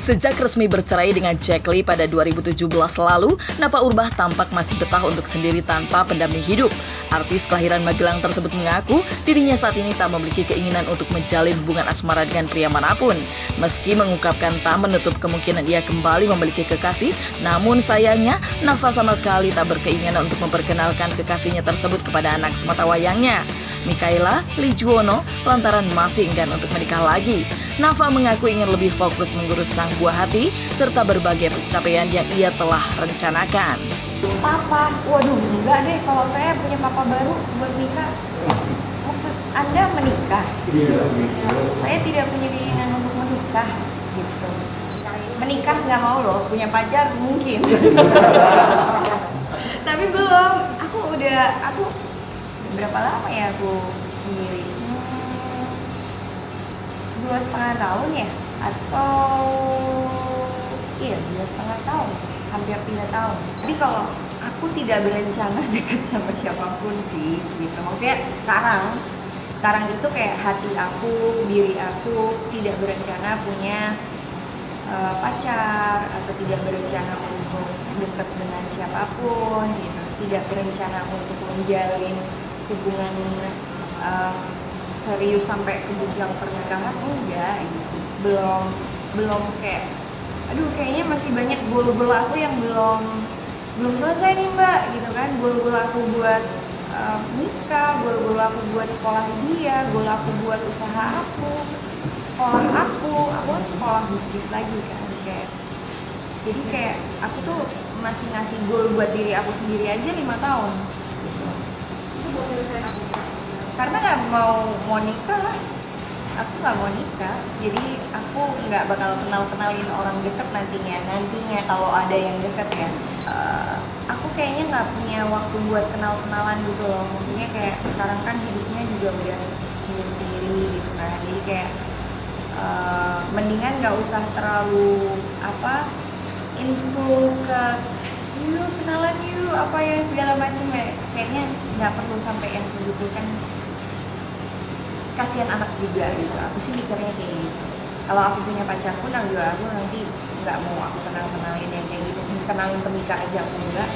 Sejak resmi bercerai dengan Jack Lee pada 2017 lalu, Nafa Urbach tampak masih betah untuk sendiri tanpa pendamping hidup. Artis kelahiran Magelang tersebut mengaku dirinya saat ini tak memiliki keinginan untuk menjalin hubungan asmara dengan pria manapun. Meski mengungkapkan tak menutup kemungkinan ia kembali memiliki kekasih, namun sayangnya Nafa sama sekali tak berkeinginan untuk memperkenalkan kekasihnya tersebut kepada anak sematawayangnya, Mikaela Lee Juwono, lantaran masih enggan untuk menikah lagi. Nafa mengaku ingin lebih fokus mengurus sang buah hati serta berbagai pencapaian yang ia telah rencanakan. Papa, waduh enggak deh kalau saya punya papa baru buat nikah. Maksud Anda menikah? Iya. Saya tidak punya keinginan untuk menikah gitu. Menikah nggak mau loh, punya pacar mungkin. Tapi belum. Aku berapa lama ya aku sendiri? 2,5 tahun ya? Atau iya 2,5 tahun, hampir 3 tahun. Jadi kalau aku tidak berencana deket sama siapapun sih gitu. Maksudnya sekarang itu kayak hati aku, diri aku tidak berencana punya pacar atau tidak berencana untuk dekat dengan siapapun gitu. Tidak berencana untuk menjalin hubungan serius sampai ke jenjang pernikahan, enggak gitu. Belum kayak aduh kayaknya masih banyak goal-goal aku yang belum selesai nih mbak gitu kan. Goal-goal aku buat nikah, goal-goal aku buat sekolah dia, goal aku buat usaha aku, sekolah aku kan sekolah bisnis lagi kan kayak. Jadi kayak aku tuh masih ngasih goal buat diri aku sendiri aja 5 tahun gitu. Karena nggak mau nikah, aku nggak mau nikah, jadi aku nggak bakal kenalin orang deket nantinya kalau ada yang deket ya. Aku kayaknya nggak punya waktu buat kenalan gitu loh. Maksudnya kayak sekarang kan hidupnya juga udah sendiri gitu kan, jadi kayak mendingan nggak usah terlalu into ke yuk kenalan yuk apa ya segala macam kayaknya nggak perlu sampai yang segitu kan. Kasihan anak juga gitu, aku sih mikirnya kayak gitu. Kalau aku punya pacar pun juga aku nanti nggak mau aku kenalin yang kayak gitu, kenalin ke Mika aja aku enggak.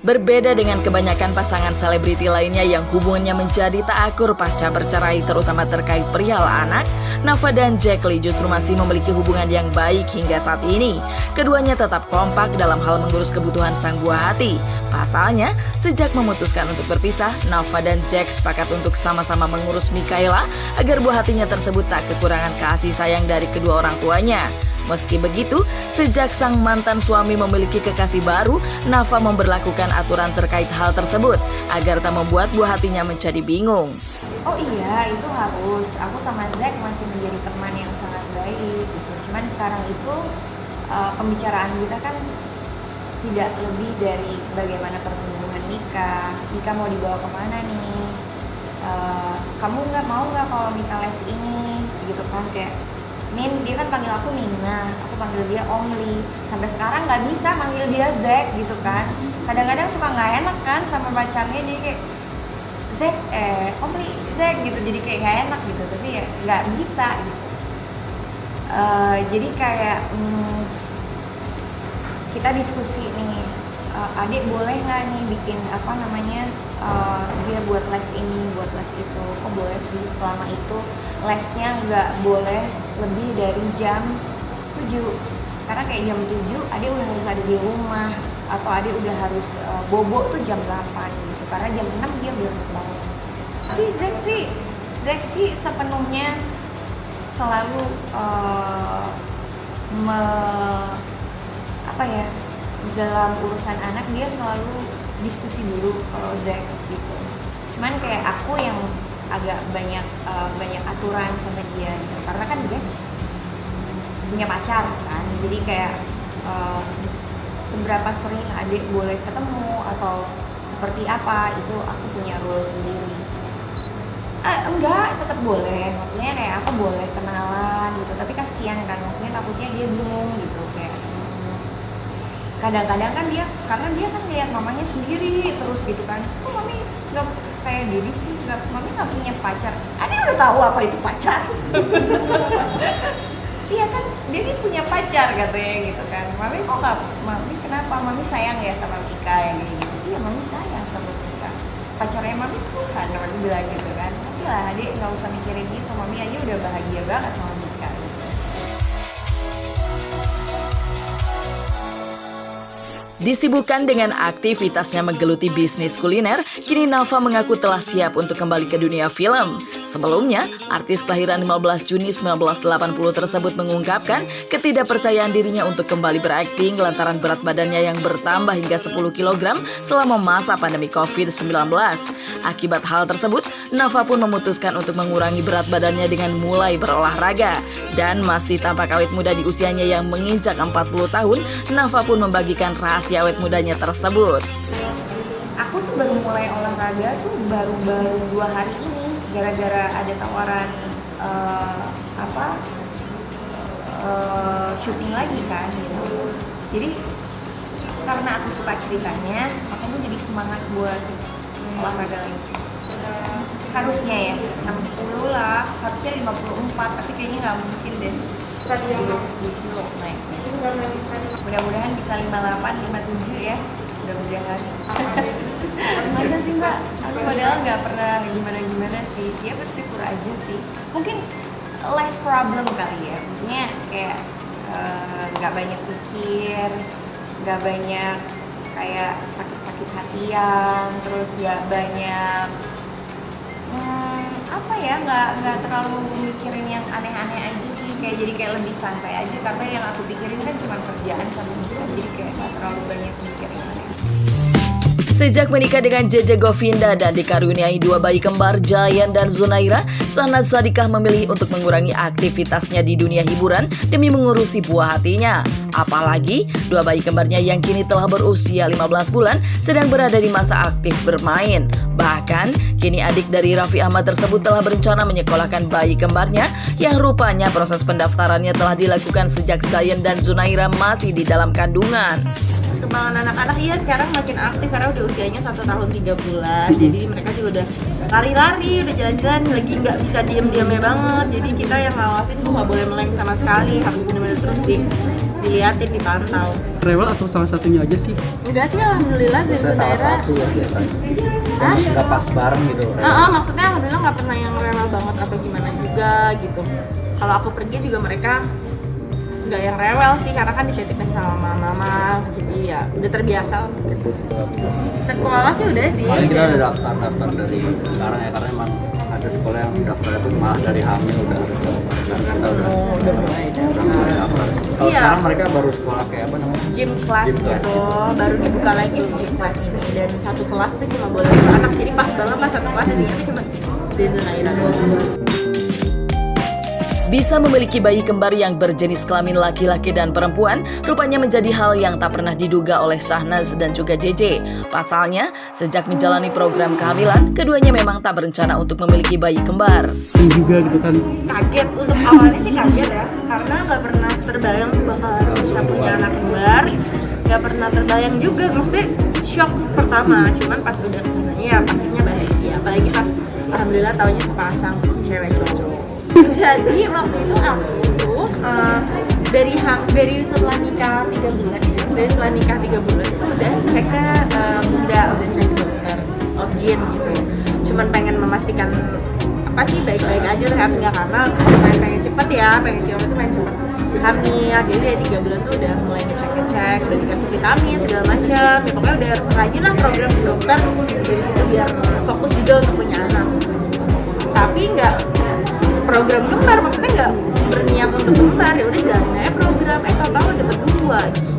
Berbeda dengan kebanyakan pasangan selebriti lainnya yang hubungannya menjadi tak akur pasca bercerai terutama terkait perihal anak, Nafa dan Jack Lee justru masih memiliki hubungan yang baik hingga saat ini. Keduanya tetap kompak dalam hal mengurus kebutuhan sang buah hati. Pasalnya, sejak memutuskan untuk berpisah, Nafa dan Jack sepakat untuk sama-sama mengurus Mikaela agar buah hatinya tersebut tak kekurangan kasih sayang dari kedua orang tuanya. Meski begitu, sejak sang mantan suami memiliki kekasih baru, Nafa memberlakukan aturan terkait hal tersebut agar tak membuat buah hatinya menjadi bingung. Oh iya, itu harus. Aku sama Zack masih menjadi teman yang sangat baik gitu. Cuman sekarang itu pembicaraan kita kan tidak lebih dari bagaimana perhubungan nikah. Nikah mau dibawa kemana nih? Kamu mau nggak kalau nikah les ini? Gitu kan kayak Min, dia kan panggil aku Mina, aku panggil dia Om Lee. Sampai sekarang nggak bisa manggil dia Zack gitu kan. Kadang-kadang suka nggak enak kan sama pacarnya, jadi kayak Zack, Om Lee, Zack gitu. Jadi kayak nggak enak gitu, tapi ya nggak bisa gitu. Jadi kayak kita diskusi nih, adik boleh nggak nih bikin dia buat les ini, buat les itu. Oh boleh sih, selama itu lesnya nggak boleh lebih dari jam 7. Karena kayak jam 7 adik udah harus ada di rumah, atau adik udah harus bobo tuh jam 8 gitu. Karena jam 6 dia udah harus bangun. Zack sih sepenuhnya selalu dalam urusan anak dia selalu diskusi dulu kalau Zack gitu. Cuman kayak aku yang agak banyak aturan sama dia gitu. Karena kan dia punya pacar kan, jadi kayak seberapa sering adik boleh ketemu atau seperti apa itu aku punya rule sendiri. Enggak, tetap boleh. Maksudnya kayak aku boleh kenalan gitu, tapi kasihan kan, maksudnya takutnya dia bingung gitu kayak kadang-kadang kan karena dia kan lihat mamanya sendiri terus gitu kan, kok mami nggak kayak diri sih, mami nggak punya pacar. Ade udah tahu apa itu pacar. Iya kan, dia ini punya pacar katanya gitu kan. Mami kok nggak, mami kenapa? Mami sayang ya sama Mika yang gitu. Iya mami sayang sama Mika. Pacarnya mami Tuhan, mami bilang gitu kan. Tapi lah adik nggak usah mikirin gitu, mami aja udah bahagia banget sama Mika. Disibukkan dengan aktivitasnya menggeluti bisnis kuliner, kini Nafa mengaku telah siap untuk kembali ke dunia film. Sebelumnya, artis kelahiran 15 Juni 1980 tersebut mengungkapkan ketidakpercayaan dirinya untuk kembali berakting lantaran berat badannya yang bertambah hingga 10 kg selama masa pandemi COVID-19. Akibat hal tersebut, Nafa pun memutuskan untuk mengurangi berat badannya dengan mulai berolahraga. Dan masih tampak awet muda di usianya yang menginjak 40 tahun, Nafa pun membagikan rahasia awet mudanya tersebut. Aku tuh baru mulai olahraga tuh baru 2 hari ini gara-gara ada tawaran syuting lagi kan gitu. Jadi karena aku suka ceritanya, makanya jadi semangat buat olahraga lagi. Harusnya ya 60 lah, harusnya 54, tapi kayaknya nggak mungkin deh. 10 kilo naiknya. Mudah-mudahan bisa 58, 57 ya. Mudah-mudahan. Masa sih mbak? Aku padahal nggak pernah gimana-gimana sih. Ya bersyukur aja sih. Mungkin less problem kali ya. Maksudnya kayak nggak banyak pikir, nggak banyak kayak sakit-sakit hatian, terus nggak banyak nggak terlalu mikirin yang aneh-aneh aja sih, kayak lebih santai aja karena yang aku pikirin kan cuma kerjaan sama hidup, jadi kayak nggak terlalu banyak mikirin aneh. Sejak menikah dengan JJ Govinda dan dikaruniai 2 bayi kembar Jayan dan Zunaira, Syahnaz Sadiqah memilih untuk mengurangi aktivitasnya di dunia hiburan demi mengurusi buah hatinya. Apalagi 2 bayi kembarnya yang kini telah berusia 15 bulan sedang berada di masa aktif bermain. Bahkan kini adik dari Raffi Ahmad tersebut telah berencana menyekolahkan bayi kembarnya yang rupanya proses pendaftarannya telah dilakukan sejak Zayan dan Zunaira masih di dalam kandungan. Perkembangan anak-anak iya sekarang makin aktif karena udah usianya 1 tahun 3 bulan. Jadi mereka juga udah lari-lari, udah jalan-jalan, lagi nggak bisa diem-diemnya banget. Jadi kita yang ngawasin tuh nggak boleh meleng sama sekali, harus benar-benar terus diliatin, dipantau. Rewel atau salah satunya aja sih? Udah sih alhamdulillah dari daerah. Nggak pas bareng gitu. Maksudnya alhamdulillah nggak pernah yang rewel banget atau gimana juga gitu. Kalau aku pergi juga mereka nggak yang rewel sih karena kan dititipin sama mama, jadi ya udah terbiasa gitu. Sekolah sih udah sih. Paling kita udah daftar dari sekarang ya, karena emang ada sekolah yang daftar itu malah dari hamil udah harus daftar. Kita udah mulai daftar. Kalau sekarang mereka baru sekolah kayak apa namanya? Gym class gitu, baru dibuka lagi sih gym class ini, dan satu kelas tuh cuma boleh 2 anak, jadi pas banget lah satu kelas isinya tuh cuma Zunaira. Bisa memiliki bayi kembar yang berjenis kelamin laki-laki dan perempuan rupanya menjadi hal yang tak pernah diduga oleh Syahnaz dan juga JJ. Pasalnya, sejak menjalani program kehamilan, keduanya memang tak berencana untuk memiliki bayi kembar. Juga gitu kan. Kaget, untuk awalnya sih kaget ya, karena nggak pernah terbayang bakal bisa punya anak kembar, nggak pernah terbayang juga, maksudnya shock pertama, cuman pas udah kesananya ya pastinya bahagia, apalagi pas alhamdulillah taunya sepasang cewek cowok. Jadi waktu itu aku tuh dari setelah nikah 3 bulan ya, dari setelah nikah 3 bulan itu udah cek ke udah cek ke dokter obgyn gitu, cuman pengen memastikan apa sih baik-baik aja lah nggak, karena pengen cepet ya, pengen itu pengen cepet hamil, jadi dari 3 bulan tuh udah mulai ngecek, udah dikasih vitamin segala macam, ya pokoknya udah rajin lah program ke dokter dari situ biar fokus juga untuk punya anak, tapi nggak program kembar, maksudnya nggak berniat untuk kembar, ya udah jalanin aja program, tahu-tahu dapet 2 gitu.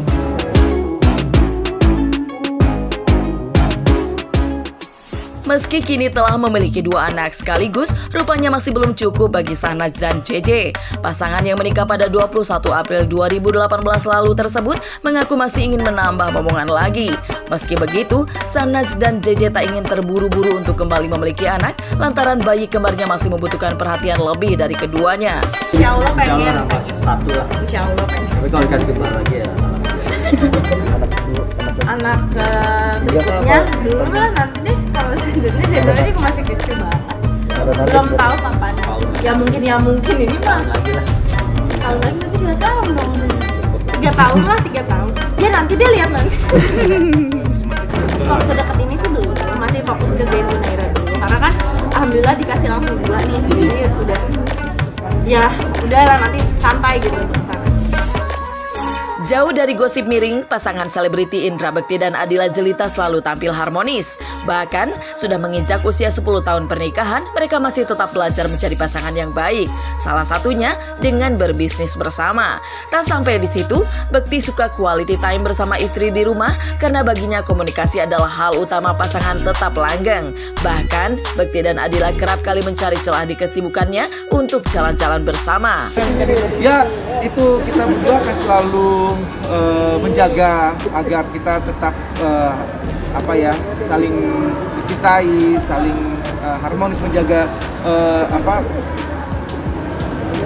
Meski kini telah memiliki 2 anak sekaligus, rupanya masih belum cukup bagi Syahnaz dan JJ. Pasangan yang menikah pada 21 April 2018 lalu tersebut mengaku masih ingin menambah momongan lagi. Meski begitu, Syahnaz dan JJ tak ingin terburu-buru untuk kembali memiliki anak lantaran bayi kembarnya masih membutuhkan perhatian lebih dari keduanya. Insya Allah pengen. Insya Allah 1 lah. Insya Allah pengen. Tapi kalau dikasih kembar lagi ya. Anak berikutnya belum lah, nanti deh kalau sejujurnya jodohnya dia masih kecil banget, belum tahu kapan. Ya mungkin ini mah tahun lagi nanti 2 tahun dong, 3 tahun lah, 3 tahun ya, nanti dia lihat nanti. Waktu deket ini sih belum, masih fokus ke Zaitun Naira dulu karena kan alhamdulillah dikasih langsung 2 nih, jadi udah lah, nanti santai gitu untuk kesana. Jauh dari gosip miring, pasangan selebriti Indra Bekti dan Adila Jelita selalu tampil harmonis. Bahkan, sudah menginjak usia 10 tahun pernikahan, mereka masih tetap belajar mencari pasangan yang baik. Salah satunya dengan berbisnis bersama. Tak sampai di situ, Bekti suka quality time bersama istri di rumah karena baginya komunikasi adalah hal utama pasangan tetap langgeng. Bahkan, Bekti dan Adila kerap kali mencari celah di kesibukannya untuk jalan-jalan bersama. Ya, itu kita berdua akan selalu menjaga agar kita tetap saling mencintai, saling harmonis, menjaga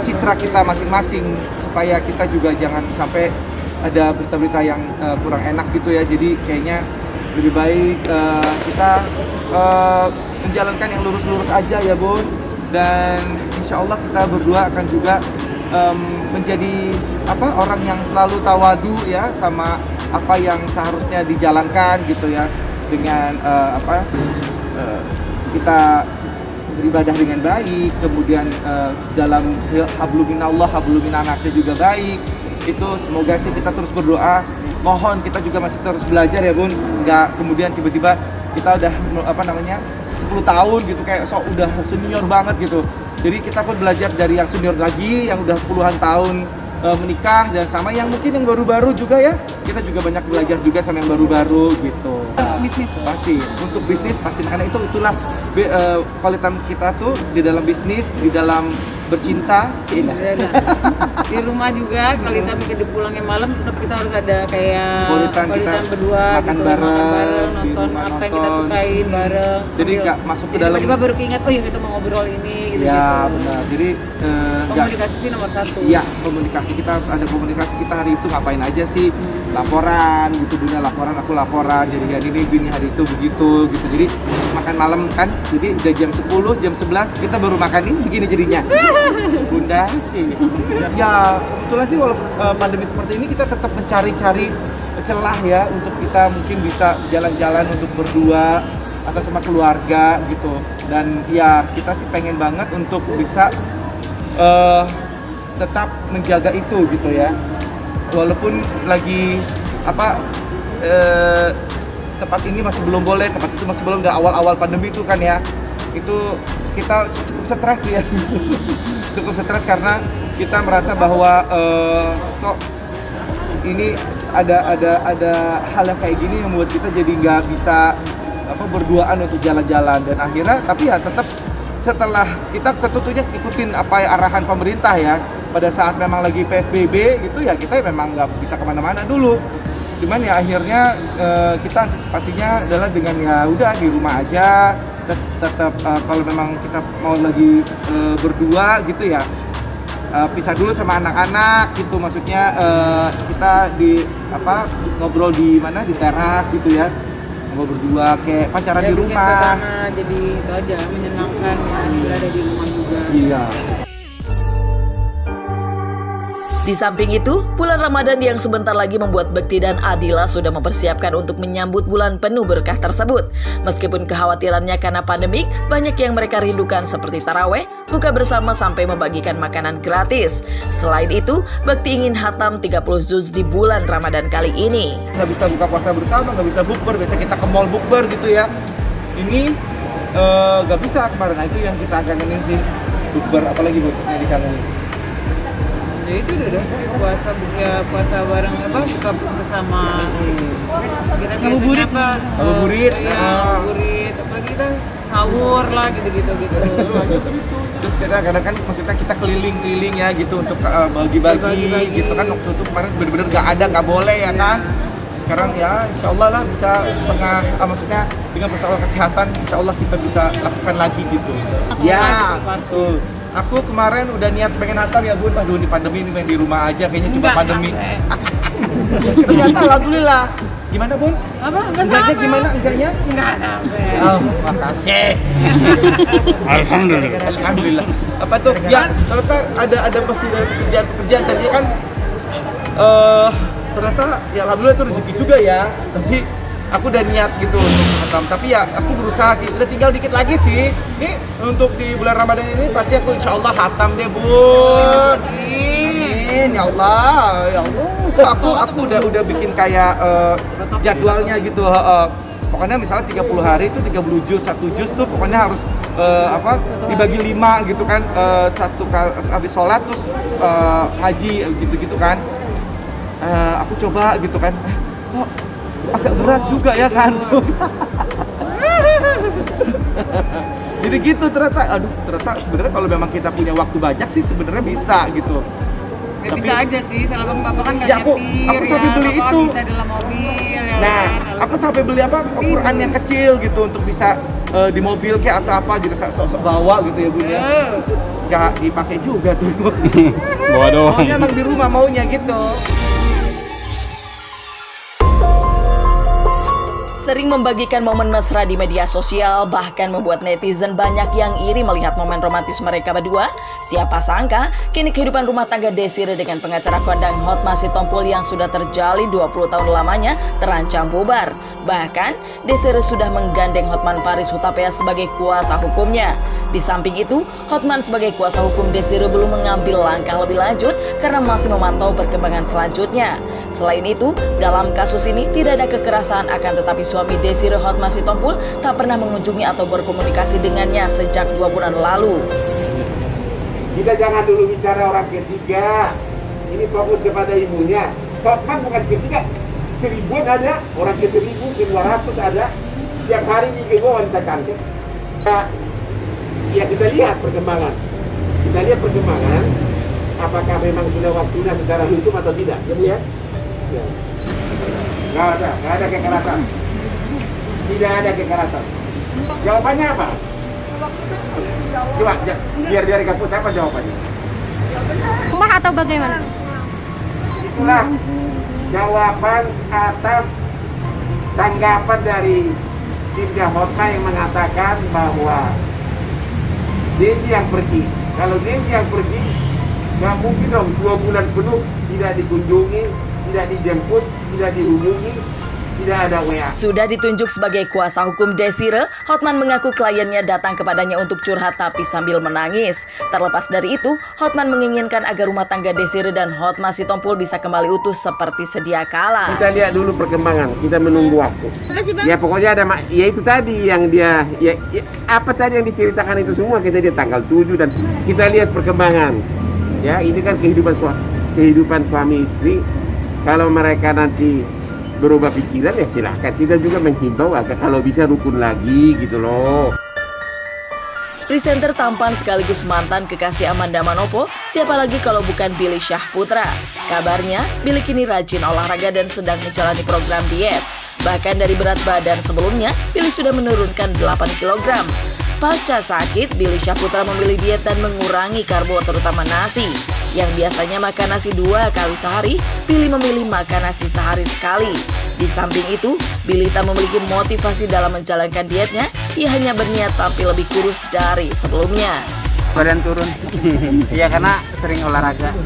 citra kita masing-masing supaya kita juga jangan sampai ada berita-berita yang kurang enak gitu ya. Jadi kayaknya lebih baik kita menjalankan yang lurus-lurus aja ya Bun, dan insya Allah kita berdua akan juga menjadi orang yang selalu tawadu ya sama apa yang seharusnya dijalankan gitu ya, dengan kita beribadah dengan baik, kemudian dalam habluminallah habluminanasnya juga baik. Itu semoga sih kita terus berdoa, mohon kita juga masih terus belajar ya Bun, nggak kemudian tiba-tiba kita udah 10 tahun gitu kayak udah senior banget gitu. Jadi kita pun belajar dari yang senior lagi, yang udah puluhan tahun menikah, dan sama yang mungkin yang baru-baru juga ya. Kita juga banyak belajar juga sama yang baru-baru gitu. Bisnis pasti, untuk bisnis pasti, karena itulah kualitas kita tuh di dalam bisnis, di dalam bercinta. Di rumah juga kalau kita bikin pulangnya malam, tetap kita harus ada kayak Kualitas kita berdua makan gitu, bareng, di nonton rumah apa yang kita nonton. sukain bareng. Jadi nggak masuk ke dalam. Tiba-tiba baru keinget, oh yang itu mau ngobrol ini gitu. Ya benar. Jadi Komunikasi sih nomor 1. iya, komunikasi, kita harus ada komunikasi. Kita hari itu ngapain aja sih, laporan gitu, Bunda laporan, aku laporan, jadi hari ini gini, hari itu begitu gitu. Jadi makan malam kan, jadi udah jam 10, jam 11 kita baru makan ini begini jadinya. Bunda sih ya kebetulan sih walaupun pandemi seperti ini kita tetap mencari-cari celah ya untuk kita mungkin bisa jalan-jalan untuk berdua atau sama keluarga gitu. Dan ya kita sih pengen banget untuk bisa tetap menjaga itu gitu ya, walaupun lagi tempat ini masih belum boleh, tempat itu masih belum, udah awal-awal pandemi itu kan ya, itu kita cukup stres ya. Cukup stres karena kita merasa bahwa kok ini ada hal yang kayak gini yang membuat kita jadi nggak bisa berduaan untuk jalan-jalan. Dan akhirnya tapi ya tetap setelah kita tentunya ikutin apa arahan pemerintah ya, pada saat memang lagi PSBB gitu ya, kita memang nggak bisa kemana-mana dulu. Cuman ya akhirnya kita pastinya adalah dengan ya udah di rumah aja, tetap kalau memang kita mau lagi berdua gitu ya, pisah dulu sama anak-anak gitu, maksudnya kita ngobrol di mana, di teras gitu ya, ngobrol berdua kayak pacaran di rumah. Jadi itu aja menyenangkan ya, berada di rumah juga. Iya. Di samping itu, bulan Ramadan yang sebentar lagi membuat Bekti dan Adila sudah mempersiapkan untuk menyambut bulan penuh berkah tersebut. Meskipun kekhawatirannya karena pandemik, banyak yang mereka rindukan seperti taraweh, buka bersama sampai membagikan makanan gratis. Selain itu, Bekti ingin hatam 30 juz di bulan Ramadan kali ini. Nggak bisa buka puasa bersama, nggak bisa bukber, biasa kita ke mall bukber gitu ya. Ini nggak bisa kemarin, itu yang kita kangenin sih, bukber, apalagi Bu yang dikangenin. Ya itu udah puasa bareng buka bersama. Kita biasanya Ngabuburit. Ngabuburit, apalagi kita sahur lah gitu. Terus kita kadang kan maksudnya kita keliling ya gitu untuk bagi-bagi gitu kan. Waktu itu kemarin bener-bener nggak boleh ya kan. Sekarang ya insya Allah lah bisa setengah, maksudnya dengan protokol kesehatan insya Allah kita bisa lakukan lagi gitu. Ya betul. Aku kemarin udah niat pengen hatam ya Bun, aduh di pandemi ini main di rumah aja, kayaknya cuma pandemi. Ternyata alhamdulillah. Gimana Bun? Apa? Enggak Enggaknya sampai. gimana? Enggaknya? Enggak sampai. Oh, makasih. Alhamdulillah. Apa tuh? Ya, ternyata ada pasti dari pekerjaan tadi kan ternyata ya alhamdulillah itu rezeki juga ya. Tapi aku udah niat gitu untuk hatam. Tapi ya aku berusaha sih. Udah tinggal dikit lagi sih. Ini untuk di bulan Ramadan ini pasti aku insyaallah hatam deh, Bun. Amin. Ya Allah, ya Allah. Aku udah bikin kayak jadwalnya gitu. Pokoknya misalnya 30 hari itu 30 juz, 1 juz tuh pokoknya harus dibagi 5 gitu kan. Satu kali habis sholat terus haji gitu-gitu kan. Aku coba gitu kan. Kok agak berat juga ya kan. Jadi gitu ternyata sebenarnya kalau memang kita punya waktu banyak sih sebenarnya bisa gitu. Ya, bisa aja sih, selama Bapak kan nggak Ya, aku nyetir sampai beli Bapak itu. bisa dalam mobil ya. Nah, kan? aku sampai beli Quran yang kecil gitu untuk bisa di mobil kayak atau apa gitu sok-sok bawa gitu ya Bun ya. Gak dipakai juga tuh. Bawa doang. Maunya emang di rumah maunya gitu. Sering membagikan momen mesra di media sosial, bahkan membuat netizen banyak yang iri melihat momen romantis mereka berdua. Siapa sangka, kini kehidupan rumah tangga Desire dengan pengacara kondang Hotman Sitompul yang sudah terjalin 20 tahun lamanya terancam bubar. Bahkan, Desire sudah menggandeng Hotman Paris Hutapea sebagai kuasa hukumnya. Di samping itu, Hotman sebagai kuasa hukum Desire belum mengambil langkah lebih lanjut karena masih memantau perkembangan selanjutnya. Selain itu, dalam kasus ini tidak ada kekerasan, akan tetapi suami Desire Hotman Sitompul tak pernah mengunjungi atau berkomunikasi dengannya sejak 2 bulan lalu. Kita jangan dulu bicara orang ketiga. Ini fokus kepada ibunya. Hotman bukan ketiga. 1000-an ada, orang ke 1000, ke 200 ada. Setiap hari di wanita cantik. Ya kita lihat perkembangan. Apakah memang sudah waktunya secara hukum atau tidak? Ya. Nggak ada kekerasan. Tidak ada kekerasan. Jawabannya apa? Coba, biar dari kaput apa jawabannya? Mbah atau bagaimana? Itulah jawaban atas tanggapan dari Sisya Hotman yang mengatakan bahwa Desi yang pergi. Kalau Desi yang pergi, nggak mungkin dong 2 bulan penuh tidak dikunjungi, tidak dijemput, tidak dihubungi, tidak ada WA. Sudah ditunjuk sebagai kuasa hukum Desire, Hotman mengaku kliennya datang kepadanya untuk curhat tapi sambil menangis. Terlepas dari itu, Hotman menginginkan agar rumah tangga Desire dan Hotman Sitompul bisa kembali utuh seperti sedia kala. Kita lihat dulu perkembangan, kita menunggu waktu. Ya pokoknya ada, ya itu tadi yang dia, ya apa tadi yang diceritakan itu semua kita lihat tanggal 7 dan kita lihat perkembangan. Ya ini kan kehidupan suami istri. Kalau mereka nanti berubah pikiran ya silahkan, kita juga menghimbau agar kalau bisa rukun lagi gitu loh. Presenter tampan sekaligus mantan kekasih Amanda Manopo, siapa lagi kalau bukan Billy Syahputra. Kabarnya, Billy kini rajin olahraga dan sedang menjalani program diet. Bahkan dari berat badan sebelumnya, Billy sudah menurunkan 8 kg. Pasca sakit, Billy Syahputra memilih diet dan mengurangi karbo terutama nasi. Yang biasanya makan nasi 2 kali sehari, Billy memilih makan nasi sehari sekali. Di samping itu, Billy tak memiliki motivasi dalam menjalankan dietnya, ia hanya berniat tampil lebih kurus dari sebelumnya. Badan turun, iya karena sering olahraga.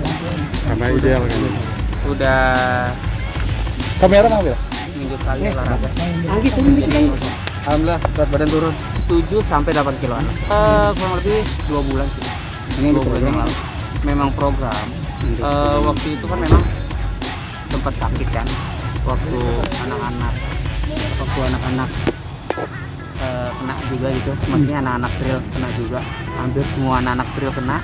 Sama ideal kan. Udah Kamera ngambil? minggu sekali olahraga. Jadi, alhamdulillah berat badan turun 7-8 kiloan. Kurang lebih 2 bulan sih. Ini 2 bulan yang lalu. Memang program. Waktu itu kan memang sempat sakit kan. Waktu anak-anak kena juga gitu. Maksudnya anak-anak trail kena juga. Hampir semua anak-anak trail kena.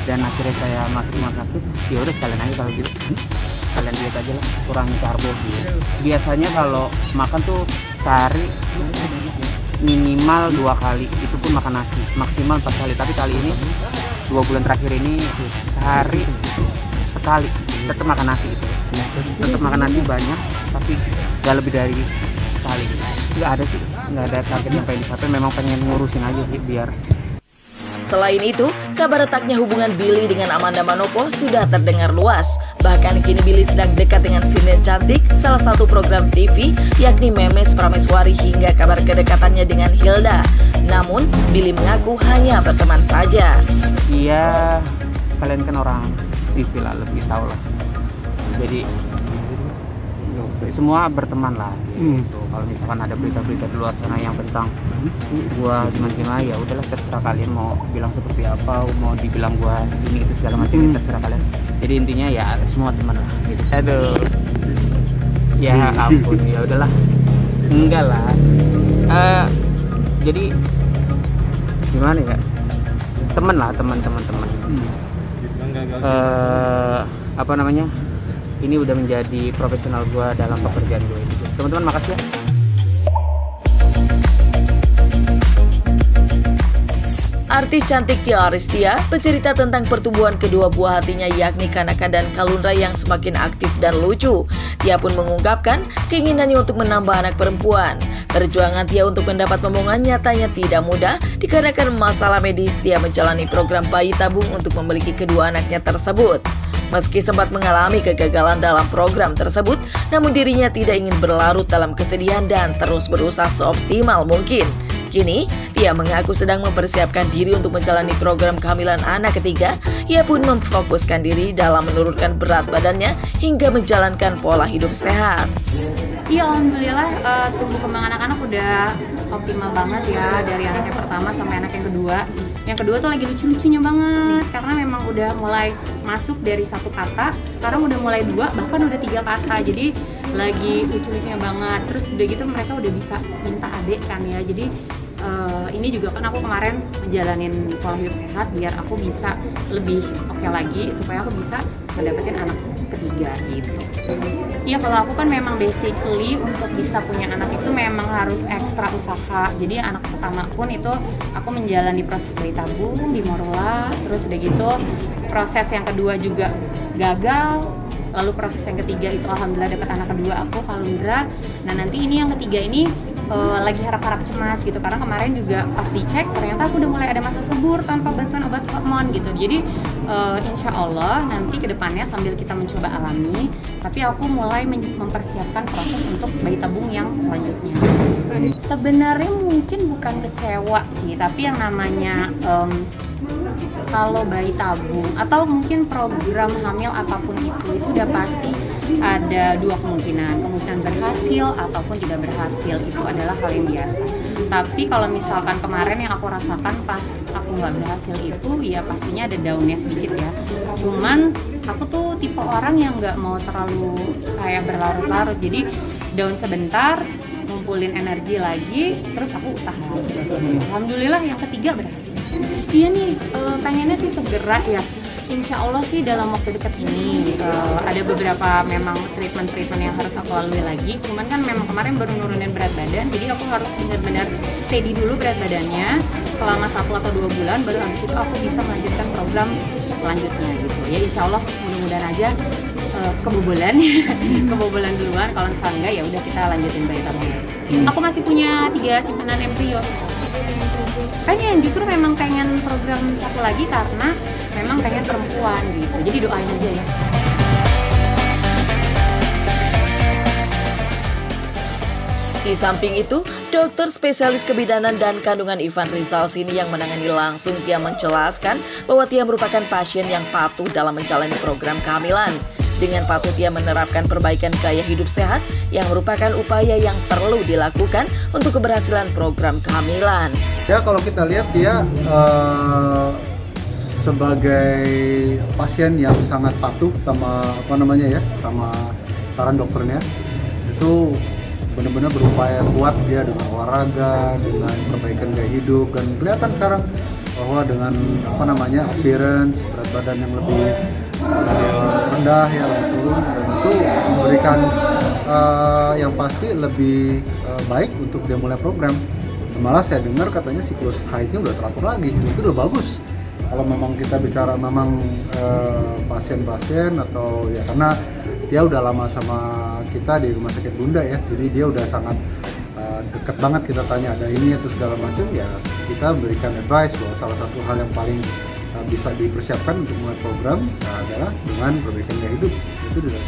Dan akhirnya saya masuk rumah sakit. Ya udah sekalian aja kalau gitu. Kalian diet aja lah, kurangi karbo gitu. Biasanya kalau makan tuh sehari minimal 2 kali, itu pun makan nasi, maksimal 4 kali. Tapi kali ini 2 bulan terakhir ini sehari sekali, tetap makan nasi gitu. Tetap makan nasi banyak, tapi gak lebih dari sekali gitu. Gak ada sih, gak ada target sampai dicapai. Memang pengen ngurusin aja sih biar Selain itu, kabar retaknya hubungan Billy dengan Amanda Manopo sudah terdengar luas. Bahkan kini Billy sedang dekat dengan Sinden Cantik, salah satu program TV, yakni Memes Prameswari, hingga kabar kedekatannya dengan Hilda. Namun, Billy mengaku hanya berteman saja. Iya, kalian kan orang TV lah, lebih tahu lah. Jadi semua berteman lah gitu. Kalau misalkan ada berita-berita di luar sana yang tentang gua gimana ya udahlah, terserah kalian mau bilang seperti apa, mau dibilang gua ini itu segala macam, terserah kalian. Jadi intinya ya semua teman lah gitu. Aduh, ya ampun, ya udahlah, enggak lah. Jadi gimana ya, teman lah, teman. Apa namanya, ini udah menjadi profesional gue dalam pekerjaan gue ini. Teman-teman, makasih ya. Artis cantik Tia Aristia bercerita tentang pertumbuhan kedua buah hatinya, yakni Kanaka dan Kalundra, yang semakin aktif dan lucu. Tia pun mengungkapkan keinginannya untuk menambah anak perempuan. Perjuangan Tia untuk mendapat momongan nyatanya tidak mudah dikarenakan masalah medis. Tia menjalani program bayi tabung untuk memiliki kedua anaknya tersebut. Meski sempat mengalami kegagalan dalam program tersebut, namun dirinya tidak ingin berlarut dalam kesedihan dan terus berusaha seoptimal mungkin. Kini, Tia mengaku sedang mempersiapkan diri untuk menjalani program kehamilan anak ketiga. Ia pun memfokuskan diri dalam menurunkan berat badannya hingga menjalankan pola hidup sehat. Iya, alhamdulillah tumbuh kembang anak-anak udah optimal banget ya, dari anak yang pertama sampai anak yang kedua. Yang kedua tuh lagi lucu-lucunya banget karena memang udah mulai masuk dari 1 kata, sekarang udah mulai 2, bahkan udah 3 kata. Jadi lagi lucu-lucunya banget. Terus udah gitu mereka udah bisa minta adik kan ya. Jadi ini juga kan aku kemarin menjalanin pola hidup sehat biar aku bisa lebih oke lagi supaya aku bisa mendapatkan anak ketiga gitu. Iya, kalau aku kan memang basically untuk bisa punya anak itu memang harus ekstra usaha. Jadi anak pertama pun itu aku menjalani proses bayi tabung di Morola, terus udah gitu proses yang kedua juga gagal. Lalu proses yang ketiga itu alhamdulillah dapat anak kedua aku, Kalundra. Nah nanti ini yang ketiga ini lagi harap-harap cemas gitu karena kemarin juga pas dicek ternyata aku udah mulai ada masa subur tanpa bantuan obat hormon gitu. Jadi insya Allah nanti kedepannya sambil kita mencoba alami, tapi aku mulai mempersiapkan proses untuk bayi tabung yang selanjutnya. Sebenarnya mungkin bukan kecewa sih, tapi yang namanya kalau bayi tabung atau mungkin program hamil apapun itu udah pasti ada 2 kemungkinan berhasil ataupun tidak berhasil. Itu adalah hal yang biasa. Tapi kalau misalkan kemarin yang aku rasakan pas aku nggak berhasil itu ya pastinya ada downnya sedikit ya. Cuman aku tuh tipe orang yang nggak mau terlalu kayak berlarut-larut, jadi down sebentar, ngumpulin energi lagi, terus aku usaha. Alhamdulillah yang ketiga berhasil. Iya nih, pengennya sih segera ya. Insya Allah sih dalam waktu dekat ini ada beberapa memang treatment yang harus aku lalui lagi. Cuman kan memang kemarin baru nurunin berat badan, jadi aku harus benar-benar steady dulu berat badannya selama 1 atau 2 bulan, baru habis itu aku bisa melanjutkan program selanjutnya gitu. Ya insya Allah mudah-mudahan aja kebobolan kebobolan duluan. Kalau misalnya enggak ya udah kita lanjutin bayi tabung. Aku masih punya 3 simpanan embrio. Justru memang pengen program satu lagi karena memang pengen perempuan gitu. Jadi doain aja ya. Di samping itu, dokter spesialis kebidanan dan kandungan Ivan Rizal Sini yang menangani langsung Tia menjelaskan bahwa Tia merupakan pasien yang patuh dalam menjalani program kehamilan. Dengan patuh Tia menerapkan perbaikan gaya hidup sehat yang merupakan upaya yang perlu dilakukan untuk keberhasilan program kehamilan. Ya kalau kita lihat dia sebagai pasien yang sangat patuh sama sama saran dokternya, itu benar-benar berupaya kuat dia dengan olahraga, dengan perbaikan gaya hidup, dan kelihatan sekarang bahwa dengan appearance, berat badan yang lebih rendah ya, lebih turun, dan itu memberikan yang pasti lebih baik untuk dia mulai program. Malah saya dengar katanya siklus haidnya udah teratur lagi, itu udah bagus. Kalau memang kita bicara memang pasien-pasien atau ya karena dia udah lama sama kita di rumah sakit Bunda ya, jadi dia udah sangat dekat banget kita tanya ada ini atau segala macam, ya kita berikan advice bahwa salah satu hal yang paling bisa dipersiapkan untuk mulai program adalah dengan perbaikan gaya hidup. Itu juga.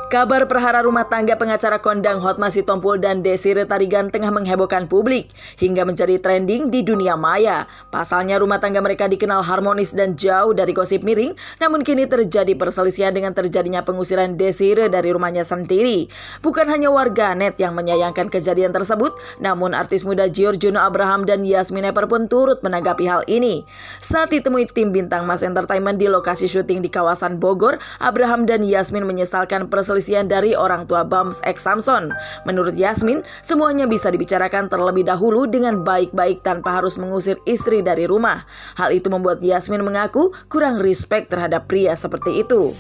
Kabar perhara rumah tangga pengacara kondang Hotma Sitompul dan Desiree Tarigan tengah menghebohkan publik hingga menjadi trending di dunia maya. Pasalnya rumah tangga mereka dikenal harmonis dan jauh dari gosip miring, namun kini terjadi perselisihan dengan terjadinya pengusiran Desiree dari rumahnya sendiri. Bukan hanya warganet yang menyayangkan kejadian tersebut, namun artis muda Giorgiono Abraham dan Yasmin Epper pun turut menanggapi hal ini. Saat ditemui tim Bintang Mas Entertainment di lokasi syuting di kawasan Bogor, Abraham dan Yasmin menyesalkan perselisihan dari orang tua Bams X Samson. Menurut Yasmin, semuanya bisa dibicarakan terlebih dahulu dengan baik-baik tanpa harus mengusir istri dari rumah. Hal itu membuat Yasmin mengaku kurang respect terhadap pria seperti itu.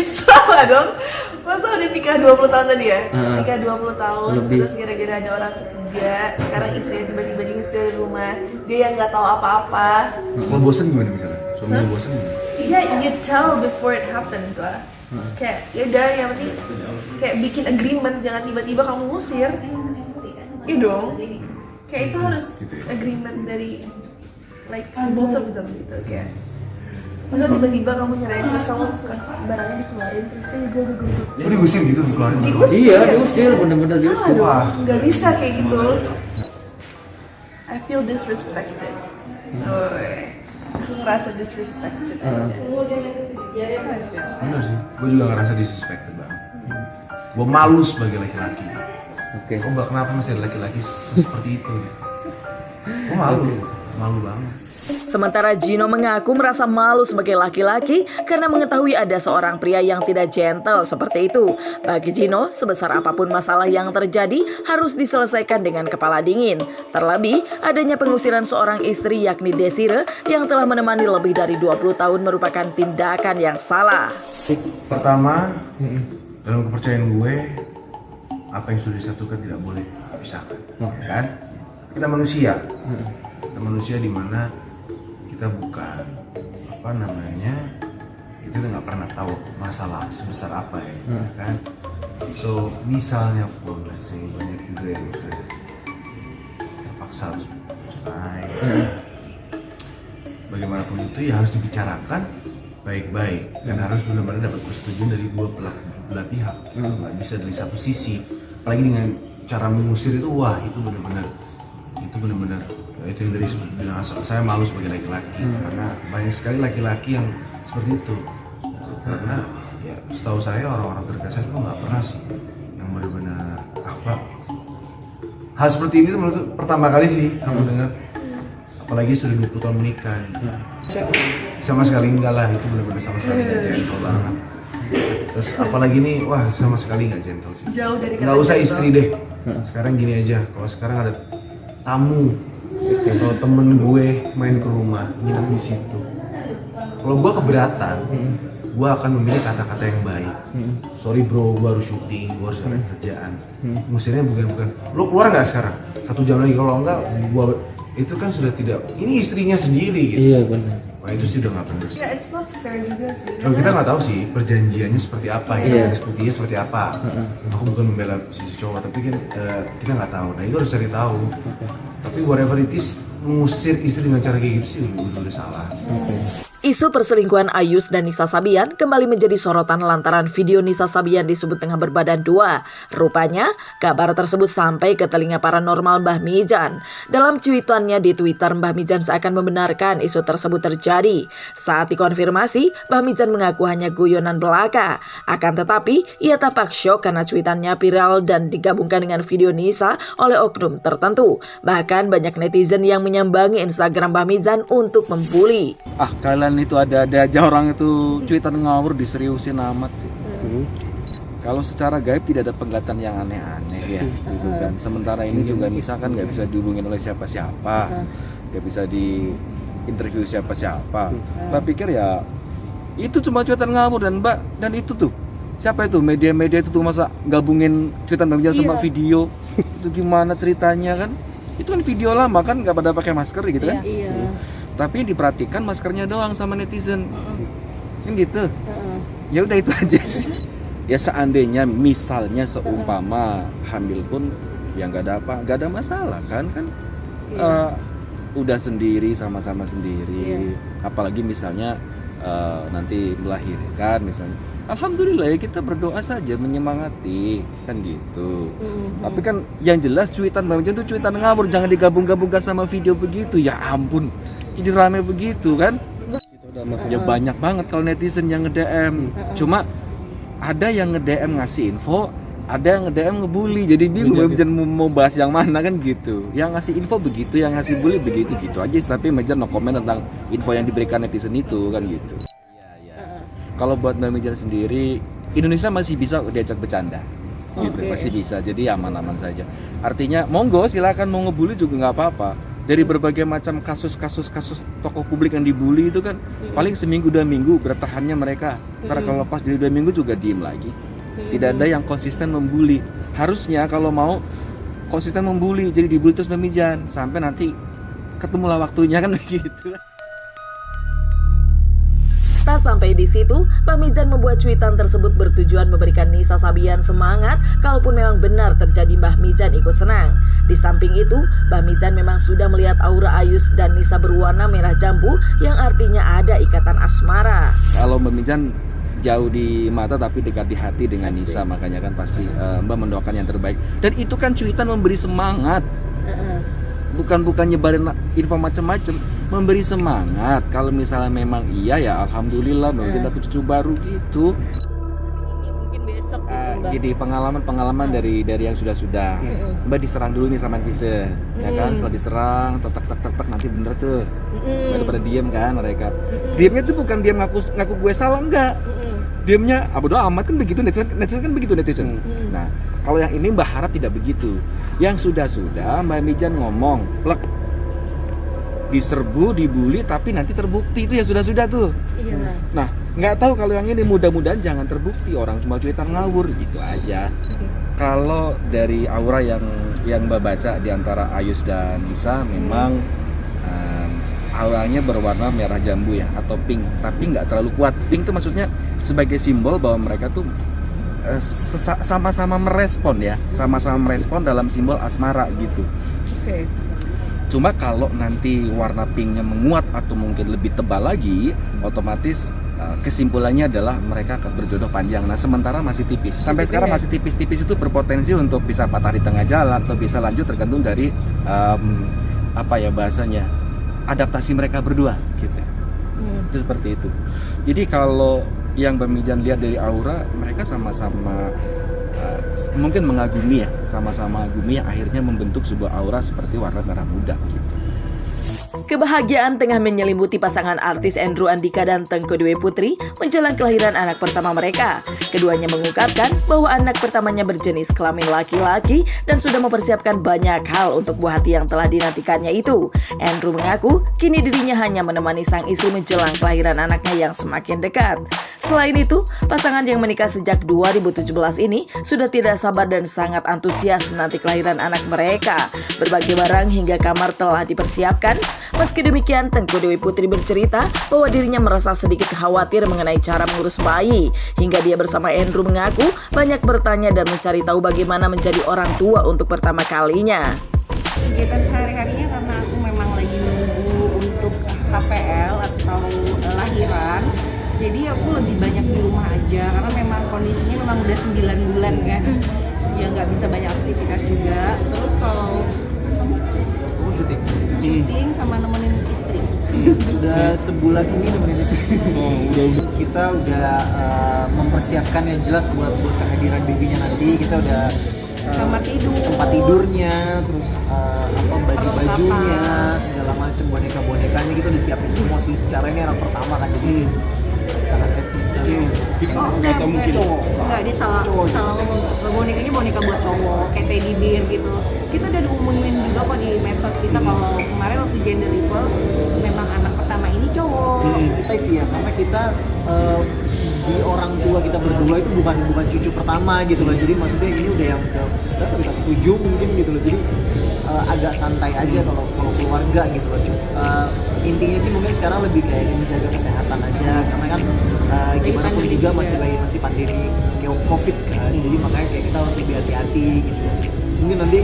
Salah dong. Masa udah nikah 20 tahun tadi ya? Nikah 20 tahun, terus gara-gara ada orang ketiga, sekarang istrinya tiba-tiba diusir dari rumah, dia yang nggak tahu apa-apa. Kalau bosan gimana misalnya? Suaminya bosan gimana? Iya, you tell before it happens lah. Kayak yaudah, yang penting kayak bikin agreement, jangan tiba-tiba kamu ngusir. Iya dong. Kayak itu harus agreement dari like both of them gitu kayak. Masa tiba-tiba kamu nyerahin terus kamu barangnya dikeluarin terus gue. Oh, diusir gitu, dikeluarin? Iya, diusir, bener-bener diusir. Wah, nggak bisa kayak gitu. I feel disrespected. Aku ngerasa disrespected. Bener sih, gue juga ngerasa disrespected banget. Gue malu sebagai laki-laki. Kok kenapa masih ada laki-laki seperti itu? Gue malu banget. Sementara Gino mengaku merasa malu sebagai laki-laki karena mengetahui ada seorang pria yang tidak gentle seperti itu. Bagi Gino, sebesar apapun masalah yang terjadi harus diselesaikan dengan kepala dingin. Terlebih, adanya pengusiran seorang istri yakni Desiree yang telah menemani lebih dari 20 tahun merupakan tindakan yang salah. Pertama, dalam kepercayaan gue, apa yang sudah disatukan tidak boleh dipisahkan, ya kan? Kita manusia di mana kita bukan kita nggak pernah tahu masalah sebesar apa ya, kan? So misalnya pun, let's say banyak juga yang sudah terpaksa harus cerai, bagaimanapun itu ya harus dibicarakan baik-baik dan harus benar-benar dapat persetujuan dari dua belah pihak, nggak bisa dari satu sisi. Apalagi dengan cara mengusir itu, wah itu benar-benar itu yang dari bilang saya malu sebagai laki-laki karena banyak sekali laki-laki yang seperti itu, karena ya setahu saya orang-orang terdekat saya itu nggak pernah sih yang benar-benar hal seperti ini tuh menurut pertama kali sih aku dengar, apalagi sudah 20 tahun menikah. Sama sekali enggak lah, itu benar-benar sama sekali nggak gentle banget. Terus apalagi nih, wah sama sekali nggak gentle sih. Jauh dari nggak usah istri deh. Sekarang gini aja, kalau sekarang ada tamu atau temen gue main ke rumah nginep di situ, kalau gue keberatan, gue akan memilih kata-kata yang baik. Sorry bro, gue harus syuting, gue harus ada kerjaan. Musirnya bukan lo keluar nggak sekarang? 1 jam lagi, kalau enggak gue itu kan sudah tidak, ini istrinya sendiri gitu. Iya benar. Wah itu sih udah nggak benar. Ya, it's not fair juga sih. Kalau kita nggak tahu sih perjanjiannya seperti apa ya, diskusinya seperti apa. Aku bukan membela sisi cowok, tapi kan kita nggak tahu. Nah itu harus cari tahu. Tapi whatever it is, mengusir istri dengan cara kayak gitu sih udah salah. Isu perselingkuhan Ayus dan Nisa Sabian kembali menjadi sorotan lantaran video Nisa Sabian disebut tengah berbadan 2. Rupanya, kabar tersebut sampai ke telinga paranormal Mbah Mijan. Dalam cuitannya di Twitter, Mbah Mijan seakan membenarkan isu tersebut terjadi. Saat dikonfirmasi, Mbah Mijan mengaku hanya guyonan belaka. Akan tetapi, ia tampak syok karena cuitannya viral dan digabungkan dengan video Nisa oleh oknum tertentu. Bahkan banyak netizen yang menyambangi Instagram Mbah Mijan untuk membuli. Kalian itu ada aja orang itu cuitan ngawur diseriusin amat sih. Kalau secara gaib tidak ada penglihatan yang aneh-aneh ya, gitu kan. Sementara ini juga misalkan nggak bisa dihubungin oleh siapa-siapa, nggak bisa diinterview siapa-siapa. Mbak pikir ya itu cuma cuitan ngawur dan itu tuh siapa itu media-media itu tuh masa gabungin cuitan Mbak Mijan sama video itu gimana ceritanya kan? Itu kan video lama kan nggak pada pakai masker gitu kan? Iya. Tapi diperhatikan maskernya doang sama netizen. kan gitu. Ya udah itu aja sih. Ya seandainya misalnya seumpama hamil pun ya nggak ada masalah kan udah sendiri, sama-sama sendiri. Apalagi misalnya nanti melahirkan misalnya, alhamdulillah ya kita berdoa saja, menyemangati kan gitu. Tapi kan yang jelas cuitan Mbak Mijan tuh cuitan ngawur, jangan digabung-gabungkan sama video begitu. Ya ampun, jadi rame begitu kan. Ya banyak banget kalau netizen yang nge-DM. Cuma ada yang nge-DM ngasih info, ada yang nge-DM ngebully. Jadi bingung Mbak Mijan mau bahas yang mana kan gitu. Yang ngasih info begitu, yang ngasih bully begitu, gitu aja. Tapi Mbak Mijan no komen tentang info yang diberikan netizen itu kan gitu. Kalau buat Mbak Mijan sendiri, Indonesia masih bisa diajak bercanda, gitu, masih bisa. Jadi aman-aman saja. Artinya, monggo silakan mau ngebully juga nggak apa-apa. Dari berbagai macam kasus tokoh publik yang dibully itu kan paling seminggu 2 minggu bertahannya mereka. Karena kalau lepas dari 2 minggu juga diem lagi. Tidak ada yang konsisten membuli. Harusnya kalau mau konsisten membuli, jadi dibully terus Mbak Mijan sampai nanti ketemulah waktunya kan begitu. Tak sampai di situ, Mbak Mizan membuat cuitan tersebut bertujuan memberikan Nisa Sabian semangat kalaupun memang benar terjadi Mbak Mizan ikut senang. Di samping itu, Mbak Mizan memang sudah melihat aura Ayus dan Nisa berwarna merah jambu yang artinya ada ikatan asmara. Kalau Mbak Mizan jauh di mata tapi dekat di hati dengan Nisa, makanya kan pasti Mbak mendoakan yang terbaik. Dan itu kan cuitan memberi semangat. Bukan nyebarin info macam-macam, memberi semangat. Kalau misalnya memang iya ya alhamdulillah Mbak Mijan dapat cucu baru gitu. Mungkin besok gitu, Jadi pengalaman dari yang sudah Mbak diserang dulu nih sama netizen, ya kan? Setelah diserang, tek nanti bener tuh. Mbak pada diem kan mereka. Diemnya tuh bukan diam ngaku gue salah, enggak. Diemnya bodo amat kan begitu, netizen kan begitu netizen. Nah, kalau yang ini Mbak harap tidak begitu. Yang sudah Mbak Mijan ngomong, plek, diserbu, dibully, tapi nanti terbukti itu ya sudah tuh. Nah, nggak tahu kalau yang ini, mudah-mudahan jangan terbukti, orang cuma cuitan ngawur gitu aja. Kalau dari aura yang Mbak baca di antara Ayus dan Nisa, memang auranya berwarna merah jambu ya, atau pink, tapi nggak terlalu kuat. Pink itu maksudnya sebagai simbol bahwa mereka tuh sama-sama merespon ya, sama-sama merespon dalam simbol asmara gitu. Cuma kalau nanti warna pinknya menguat atau mungkin lebih tebal lagi, otomatis kesimpulannya adalah mereka akan berjodoh panjang. Nah sementara masih tipis, sampai sekarang masih tipis-tipis, itu berpotensi untuk bisa patah di tengah jalan atau bisa lanjut, tergantung dari bahasanya, adaptasi mereka berdua gitu. Itu seperti itu. Jadi kalau yang Mbak Mijan lihat dari aura, mereka sama-sama mungkin mengagumi ya, sama-sama agumi yang akhirnya membentuk sebuah aura seperti warna merah muda gitu. Kebahagiaan tengah menyelimuti pasangan artis Andrew Andika dan Tengku Dewi Putri menjelang kelahiran anak pertama mereka. Keduanya mengungkapkan bahwa anak pertamanya berjenis kelamin laki-laki dan sudah mempersiapkan banyak hal untuk buah hati yang telah dinantikannya itu. Andrew mengaku kini dirinya hanya menemani sang istri menjelang kelahiran anaknya yang semakin dekat. Selain itu, pasangan yang menikah sejak 2017 ini sudah tidak sabar dan sangat antusias menanti kelahiran anak mereka. Berbagai barang hingga kamar telah dipersiapkan. Meski demikian, Tengku Dewi Putri bercerita bahwa dirinya merasa sedikit khawatir mengenai cara mengurus bayi. Hingga dia bersama Andrew mengaku banyak bertanya dan mencari tahu bagaimana menjadi orang tua untuk pertama kalinya. Kegiatan sehari-harinya karena aku memang lagi nunggu untuk KPL atau lahiran. Jadi aku lebih banyak di rumah aja karena memang kondisinya memang udah 9 bulan kan. Ya nggak bisa banyak aktivitas juga. Terus kalau syuting sama nemenin istri. Udah sebulan ini nemenin istri. Kita udah mempersiapkan yang jelas buat kehadiran babynya nanti. Kita udah kamar tidur, tempat tidurnya, terus baju-bajunya, segala macam boneka-bonekanya kita udah siapin semua sih. Secara ini anak pertama kan, jadi sangat happy sekali. Enggak dia salah ngomong. Bonekanya boneka buat cowok, kayak teddy bear gitu. Kita udah diumumin juga kok di medsos kita kalau kemarin waktu gender reveal memang anak pertama ini cowok. Kita sih ya, karena kita di orang tua kita berdua itu bukan cucu pertama gitu loh. Jadi maksudnya ini udah yang ke-7 mungkin gitu loh. Jadi agak santai aja kalau keluarga gitu loh. intinya sih mungkin sekarang lebih kayak menjaga kesehatan aja, karena kan gimana pun juga masih pandemi kayak COVID kan, jadi makanya kayak kita harus lebih hati-hati gitu. Mungkin nanti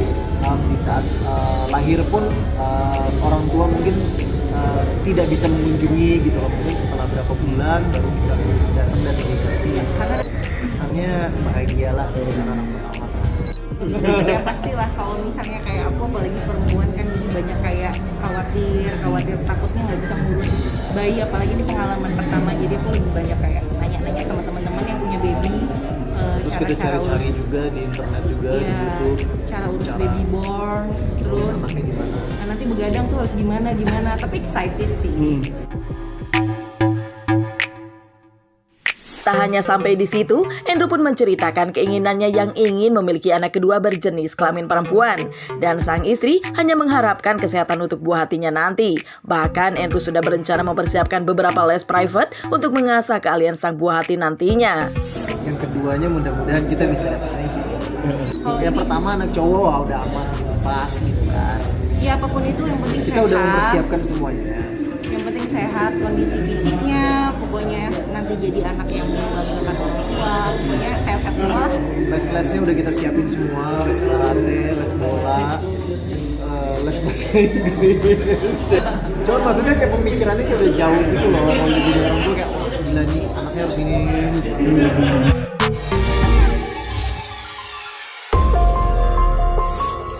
di saat lahir pun orang tua mungkin tidak bisa mengunjungi gitu loh, mungkin setelah berapa bulan baru bisa datang dan mengikuti. Karena kesannya bahagia lah dengan anak pertama. Ya pastilah, kalau misalnya kayak aku apalagi perempuan kan, jadi banyak kayak khawatir takutnya nggak bisa ngurus bayi, apalagi di pengalaman pertama. Jadi aku lebih banyak kayak nanya-nanya sama teman-teman yang punya baby, Terus kita cari-cari juga di internet juga, di YouTube, cara urus baby born, terus anaknya gimana. Nah, nanti begadang tuh harus gimana, tapi excited sih. Tak hanya sampai di situ, Andrew pun menceritakan keinginannya yang ingin memiliki anak kedua berjenis kelamin perempuan. Dan sang istri hanya mengharapkan kesehatan untuk buah hatinya nanti. Bahkan Andrew sudah berencana mempersiapkan beberapa les private untuk mengasah keahlian sang buah hati nantinya. Yang keduanya mudah-mudahan kita bisa dapat juga. Yang pertama anak cowok, udah aman, pas gitu kan. Ya apapun itu yang penting kita sehat. Udah mempersiapkan semuanya. Yang penting sehat, kondisi fisiknya, pokoknya nanti jadi anak yang membanggakan orang tua, pokoknya sehat-sehat semua lah. Les-lesnya udah kita siapin semua, les karate, les bola, les bahasa Inggris. Cuman maksudnya kayak pemikirannya kayak udah jauh gitu loh, kalau di sini orang tua kayak, wah gila nih anaknya harus ini.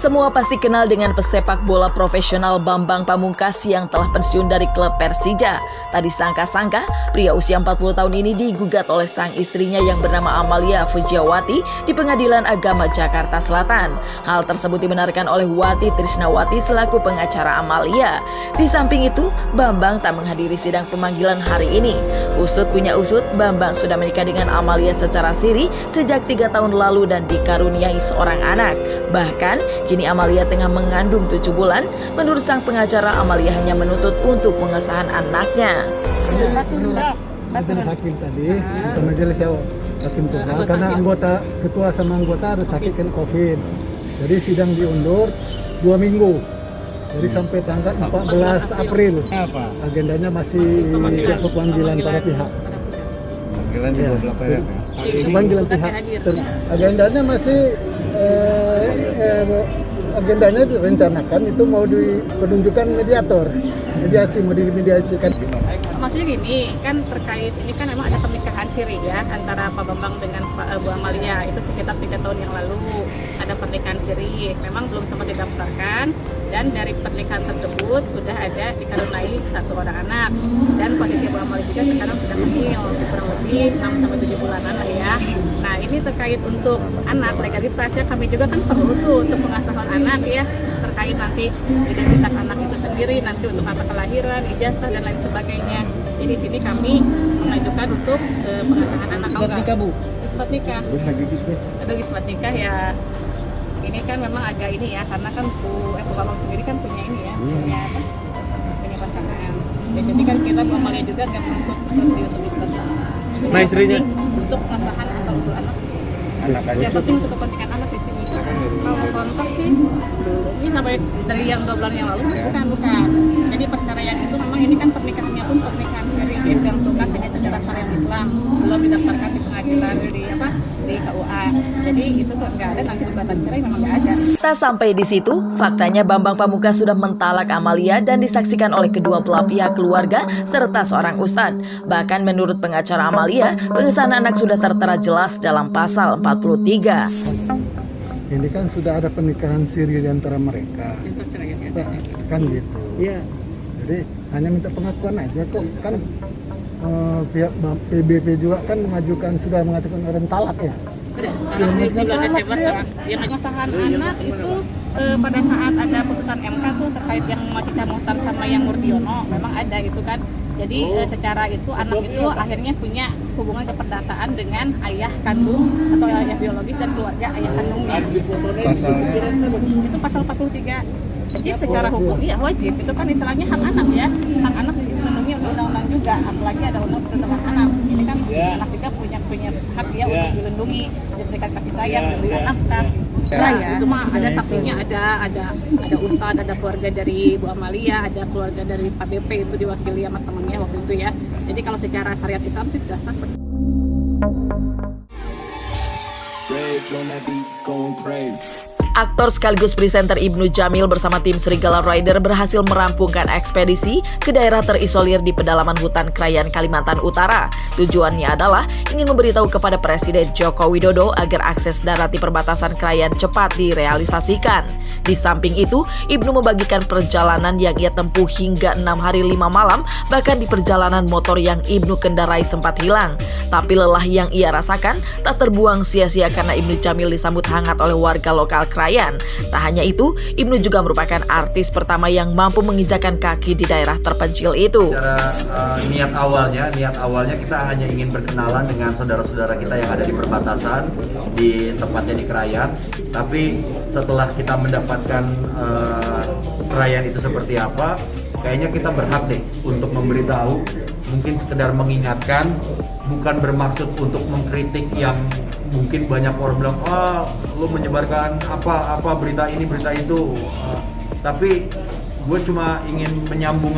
Semua pasti kenal dengan pesepak bola profesional Bambang Pamungkas yang telah pensiun dari klub Persija. Tak disangka-sangka, pria usia 40 tahun ini digugat oleh sang istrinya yang bernama Amalia Fujiawati di Pengadilan Agama Jakarta Selatan. Hal tersebut dibenarkan oleh Wati Trisnawati selaku pengacara Amalia. Di samping itu, Bambang tak menghadiri sidang pemanggilan hari ini. Usut punya usut, Bambang sudah menikah dengan Amalia secara siri sejak 3 tahun lalu dan dikaruniai seorang anak. Bahkan, kini Amalia tengah mengandung 7 bulan. Menurut sang pengacara, Amalia hanya menuntut untuk pengesahan anaknya. Majelis hakim tadi, itu majelis hakim tunggal, karena ketua sama anggota ada sakit kena COVID. Jadi sidang diundur 2 minggu. Jadi sampai tanggal 14 April. Agendanya masih pemanggilan para pihak. Panggilan di beberapa ya. Pemanggilan pihak. Agendanya masih agendanya direncanakan itu mau dipenunjukan mediator, mau dimediasikan. Maksudnya gini, kan terkait ini kan memang ada pernikahan siri ya antara Pak Bambang dengan Bu Amalia, itu sekitar 3 tahun yang lalu ada pernikahan siri, memang belum sempat didaftarkan, dan dari pernikahan tersebut sudah ada dikaruniai 1 orang anak, dan kondisi Bu Amalia juga sekarang sudah hamil kurang lebih 6-7 bulanan lah ya. Nah ini terkait untuk anak legalitasnya, kami juga kan perlu tuh untuk pengasuhan anak ya, terkait nanti identitas anak itu sendiri, nanti untuk akta kelahiran, ijazah dan lain sebagainya. Jadi di sini kami mengajukan untuk pengesahan anak. Isbat nikah Bu? Isbat nikah. Aduh isbat nikah ya. Ini kan memang agak ini ya, karena kan Bu Bambang sendiri kan punya ini ya, punya pasangan. Ya, jadi kan kita Bu Amalia juga nggak menuntut seperti untuk isbat nikah. Nah istrinya? Untuk pengesahan asal usul anak. Yang penting untuk kepentingan anak di sini. Kalau kontak sih ini sampai dari yang 2 bulan yang lalu bukan. Jadi perceraian itu memang ini kan pernikahannya pun pernikahan siri dan surat, jadi secara syariat Islam belum didaftarkan di pengadilan di KUA. Jadi itu kok nggak ada, nanti gugatan cerai memang nggak ada. Tak sampai di situ, faktanya Bambang Pamungkas sudah mentalak Amalia dan disaksikan oleh kedua belah pihak keluarga serta seorang ustadz. Bahkan menurut pengacara Amalia, pengesahan anak sudah tertera jelas dalam pasal 43. Ini kan sudah ada pernikahan siri di antara mereka. Kan gitu. Iya. Jadi hanya minta pengakuan aja kok. Kan pihak PBB juga kan sudah mengajukan orang talak ya. Anak di bulan Desember ya. Yang pengesahan anak itu pada saat ada putusan MK tuh terkait yang Cica Muhtar sama yang Murdiono, memang ada itu kan. Jadi secara itu anak itu akhirnya punya hubungan keperdataan dengan ayah kandung atau ayah biologis dan keluarga ayah kandungnya. Itu pasal 43. Wajib secara hukum, iya wajib. Itu kan istilahnya hak anak ya. Hak anak dilindungi undang-undang juga, apalagi ada undang perlindungan anak. Ini kan anak juga punya hak dia untuk dilindungi, diberikan kasih sayang, diberikan nafkah. Itu mah ada saksinya, ada Ustadz, ada keluarga dari Bu Amalia, ada keluarga dari Pak BP itu diwakili sama temennya waktu itu ya. Jadi kalau secara syariat Islam sih sudah sah. Aktor sekaligus presenter Ibnu Jamil bersama tim Serigala Rider berhasil merampungkan ekspedisi ke daerah terisolir di pedalaman hutan Krayan, Kalimantan Utara. Tujuannya adalah ingin memberitahu kepada Presiden Joko Widodo agar akses darat di perbatasan Krayan cepat direalisasikan. Di samping itu, Ibnu membagikan perjalanan yang ia tempuh hingga 6 hari 5 malam, bahkan di perjalanan motor yang Ibnu kendarai sempat hilang. Tapi lelah yang ia rasakan tak terbuang sia-sia karena Ibnu Jamil disambut hangat oleh warga lokal Krayan. Tak hanya itu, Ibnu juga merupakan artis pertama yang mampu menginjakan kaki di daerah terpencil itu. Secara niat awalnya kita hanya ingin berkenalan dengan saudara-saudara kita yang ada di perbatasan, di tempatnya di Krayan. Tapi setelah kita mendapatkan Krayan itu seperti apa, kayaknya kita berhak deh untuk memberitahu, mungkin sekedar mengingatkan, bukan bermaksud untuk mengkritik yang mungkin banyak orang bilang, lu menyebarkan apa berita ini berita itu, tapi gue cuma ingin menyambung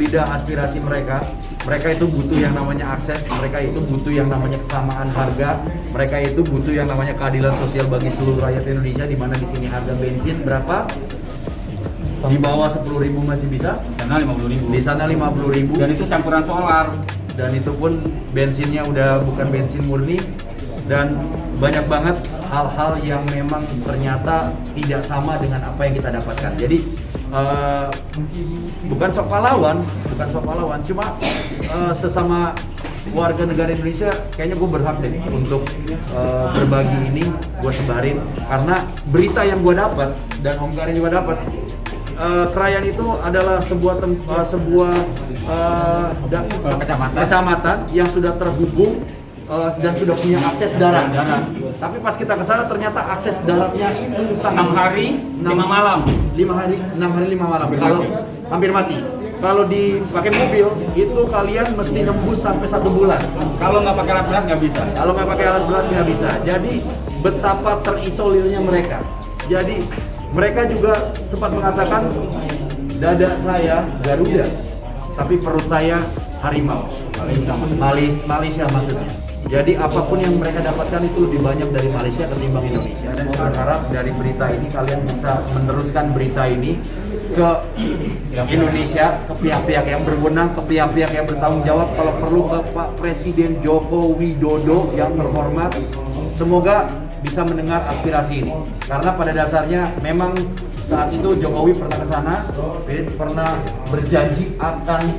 lidah aspirasi mereka. Mereka itu butuh yang namanya akses, mereka itu butuh yang namanya kesamaan harga, mereka itu butuh yang namanya keadilan sosial bagi seluruh rakyat Indonesia, di mana di sini harga bensin berapa? Di bawah 10.000 masih bisa? Di sana 50.000. Di sana 50.000. Dan itu campuran solar. Dan itu pun bensinnya udah bukan bensin murni. Dan banyak banget hal-hal yang memang ternyata tidak sama dengan apa yang kita dapatkan. Jadi bukan sok pahlawan, cuma sesama warga negara Indonesia kayaknya gue berhak deh untuk berbagi ini, gue sebarin, karena berita yang gue dapat dan Om Karin juga dapat, Krayan itu adalah sebuah kecamatan yang sudah terhubung dan sudah punya akses darat. Tapi pas kita ke sana ternyata akses daratnya itu 6 hari 5 malam. 6 hari 5 malam. Kalau hampir mati. Kalau dipakai mobil itu kalian mesti nembus sampai 1 bulan. Kalau nggak pakai alat berat nggak bisa. Kalau nggak pakai alat berat nggak bisa. Jadi betapa terisolirnya mereka. Jadi mereka juga sempat mengatakan, dada saya Garuda, tapi perut saya harimau. Malaysia maksudnya. Jadi apapun yang mereka dapatkan itu lebih banyak dari Malaysia ketimbang Indonesia. Dan saya berharap dari berita ini kalian bisa meneruskan berita ini ke Indonesia, ke pihak-pihak yang berwenang, ke pihak-pihak yang bertanggung jawab. Kalau perlu Bapak Presiden Joko Widodo yang terhormat, semoga bisa mendengar aspirasi ini. Karena pada dasarnya memang saat itu Jokowi pernah ke sana, pernah berjanji akan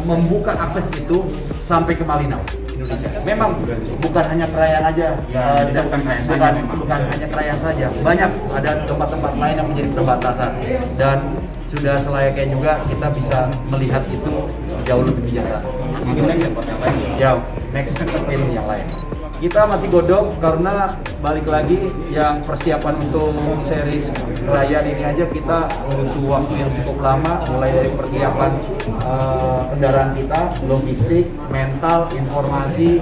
membuka akses itu sampai ke Malinau. Indonesia. Memang bukan hanya Krayan aja, bukan hanya Krayan saja. Banyak ada tempat-tempat lain yang menjadi perbatasan, dan sudah selayaknya juga kita bisa melihat itu jauh lebih bijaksana. Next film yang lain. Kita masih godok karena balik lagi yang persiapan untuk series Krayan ini aja kita butuh waktu yang cukup lama, mulai dari persiapan kendaraan kita, logistik, mental, informasi,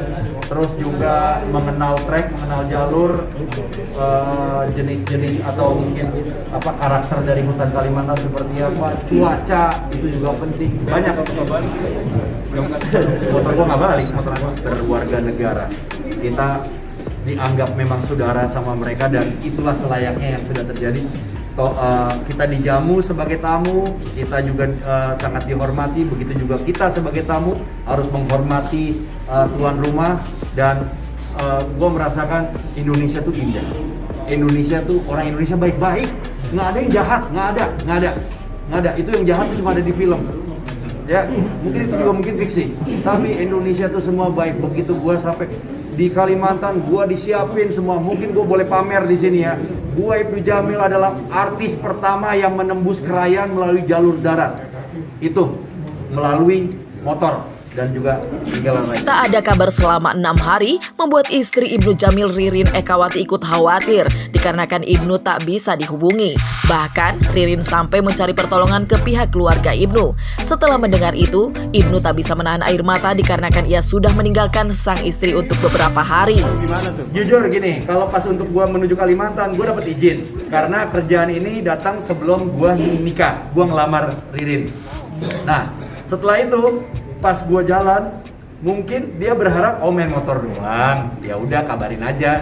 terus juga mengenal track, mengenal jalur, jenis-jenis atau mungkin karakter dari hutan Kalimantan seperti apa, cuaca itu juga penting. Banyak. Motor gua nggak balik, motor gua berwarga negara. Kita dianggap memang saudara sama mereka dan itulah selayaknya yang sudah terjadi. Kita dijamu sebagai tamu, kita juga sangat dihormati, begitu juga kita sebagai tamu harus menghormati tuan rumah. Dan gue merasakan Indonesia tuh indah. Indonesia tuh, orang Indonesia baik-baik, nggak ada yang jahat, nggak ada. Itu yang jahat itu cuma ada di film. Ya, mungkin itu juga mungkin fiksi. Tapi Indonesia tuh semua baik. Begitu gue sampai di Kalimantan, gua disiapin semua. Mungkin gua boleh pamer di sini ya. Gua Ibnu Jamil adalah artis pertama yang menembus Krayan melalui jalur darat. Itu melalui motor. dan juga tinggalan lain. Tak ada kabar selama 6 hari membuat istri Ibnu Jamil Ririn Ekawati ikut khawatir dikarenakan Ibnu tak bisa dihubungi. Bahkan Ririn sampai mencari pertolongan ke pihak keluarga Ibnu. Setelah mendengar itu, Ibnu tak bisa menahan air mata dikarenakan ia sudah meninggalkan sang istri untuk beberapa hari. Jujur gini, kalau pas untuk gua menuju Kalimantan, gua dapat izin karena kerjaan ini datang sebelum gua nikah, gua ngelamar Ririn. Nah, setelah itu pas gua jalan, mungkin dia berharap main motor doang. Ya udah kabarin aja.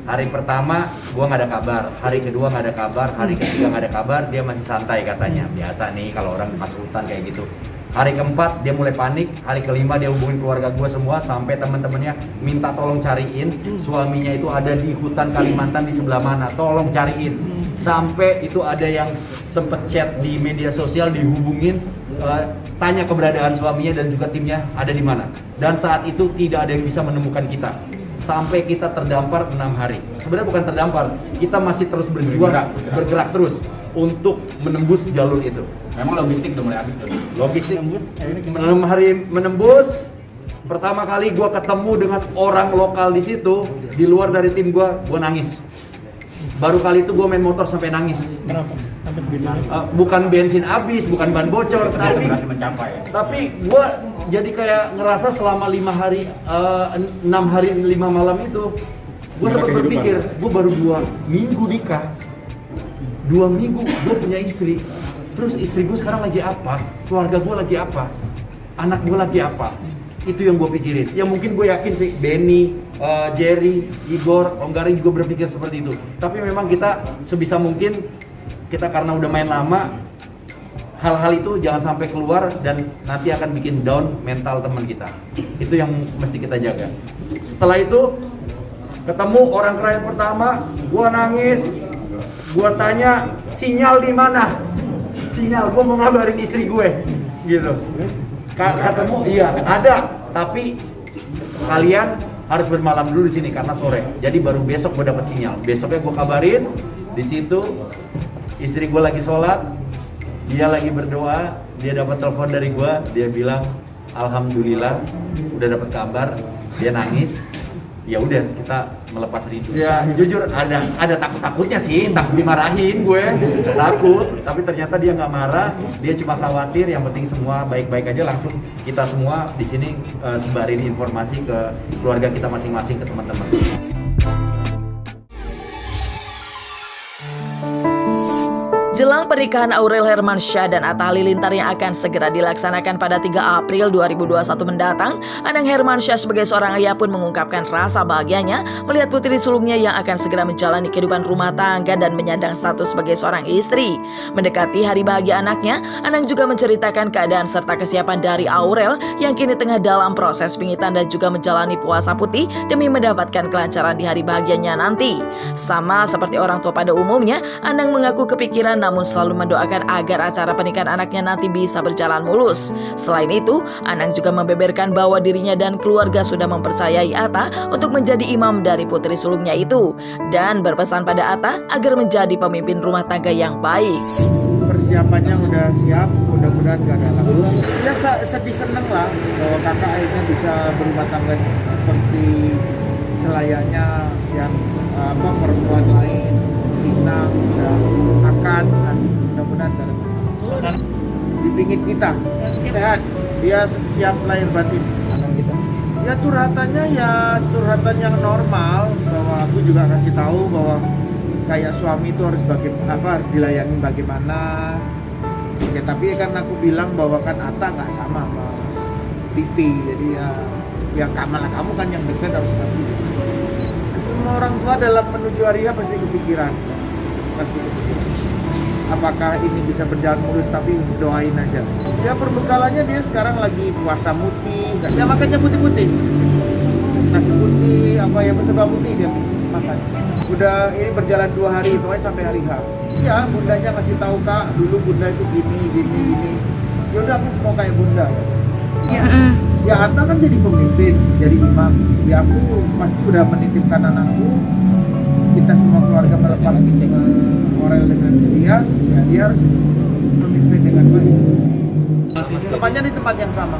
Hari pertama gua nggak ada kabar, hari kedua nggak ada kabar, hari ketiga nggak ada kabar, dia masih santai katanya. Biasa nih kalau orang masuk hutan kayak gitu. Hari keempat dia mulai panik, hari kelima dia hubungin keluarga gue semua sampai teman-temannya minta tolong cariin suaminya itu ada di hutan Kalimantan di sebelah mana, tolong cariin. Sampai itu ada yang sempet chat di media sosial dihubungin, tanya keberadaan suaminya dan juga timnya ada di mana. Dan saat itu tidak ada yang bisa menemukan kita. Sampai kita terdampar 6 hari. Sebenarnya bukan terdampar, kita masih terus bergerak terus untuk menembus jalur itu. Memang logistik udah mulai habis dulu. Logistik 6 hari menembus. Pertama kali gua ketemu dengan orang lokal di situ, di luar dari tim gua nangis. Baru kali itu gua main motor sampai nangis. Kenapa? Bukan bensin habis, bukan ban bocor, tapi gue jadi kayak ngerasa selama 6 hari 5 malam itu gue sempat berpikir, gue baru 2 minggu nikah, 2 minggu gue punya istri, terus istri gue sekarang lagi apa, keluarga gue lagi apa, anak gue lagi apa, itu yang gue pikirin. Ya mungkin gue yakin sih Benny, Jerry, Igor, Onggaring juga berpikir seperti itu. Tapi memang kita sebisa mungkin kita karena udah main lama, hal-hal itu jangan sampai keluar dan nanti akan bikin down mental teman kita. Itu yang mesti kita jaga. Setelah itu ketemu orang klien pertama, gua nangis, gua tanya sinyal di mana? Sinyal, gua mau ngabarin istri gue, gitu. Ketemu, iya ada, tapi kalian harus bermalam dulu di sini karena sore. Jadi baru besok gua dapat sinyal. Besoknya gua kabarin di situ. Istri gue lagi sholat, dia lagi berdoa, dia dapat telepon dari gue, dia bilang alhamdulillah udah dapat kabar, dia nangis. Ya udah kita melepas rindu. Ya jujur ada takutnya sih, takut dimarahin gue, takut. Tapi ternyata dia nggak marah, dia cuma khawatir. Yang penting semua baik-baik aja. Langsung kita semua di sini sebarin informasi ke keluarga kita masing-masing, ke teman-teman. Jelang pernikahan Aurel Hermansyah dan Atta Halilintar yang akan segera dilaksanakan pada 3 April 2021 mendatang, Anang Hermansyah sebagai seorang ayah pun mengungkapkan rasa bahagianya melihat putri sulungnya yang akan segera menjalani kehidupan rumah tangga dan menyandang status sebagai seorang istri. Mendekati hari bahagia anaknya, Anang juga menceritakan keadaan serta kesiapan dari Aurel yang kini tengah dalam proses pingitan dan juga menjalani puasa putih demi mendapatkan kelancaran di hari bahagianya nanti. Sama seperti orang tua pada umumnya, Anang mengaku kepikiran namun selalu mendoakan agar acara pernikahan anaknya nanti bisa berjalan mulus. Selain itu, Anang juga membeberkan bahwa dirinya dan keluarga sudah mempercayai Atta untuk menjadi imam dari putri sulungnya itu dan berpesan pada Atta agar menjadi pemimpin rumah tangga yang baik. Persiapannya udah siap, mudah-mudahan gak ada halangan. Ya sedih seneng lah bahwa kakak akhirnya bisa berumah tangga seperti selayaknya yang perempuan lain. Pinang, dan akan, dan mudah-mudahan gak ada masalah. Dipingit kita, sehat, dia siap lahir batin. Ya curhatannya ya curhatan yang normal, bahwa aku juga kasih tahu bahwa kayak suami itu harus harus dilayani bagaimana. Ya tapi kan aku bilang bahwa kan Atta nggak sama Pipi, jadi ya yang malah kamu kan yang dekat harus ngerti. Semua orang tua dalam menuju hari H pasti kepikiran. Apakah ini bisa berjalan mulus, tapi doain aja. Ya perbekalannya dia sekarang lagi puasa putih, ya makannya putih-putih. Nasi putih, serba putih dia makan. Udah ini berjalan 2 hari, pokoknya sampai hari H. Iya, bundanya kasih tahu Kak, dulu bunda itu gini. Ya udah aku mau kayak bunda ya. Ya. Ya Atta kan jadi pemimpin, jadi imam. Ya aku pasti udah menitipkan anakku. Kita semua keluarga melepas Aurel dengan dia, ya dia harus memimpin dengan baik. Tempatnya di tempat yang sama.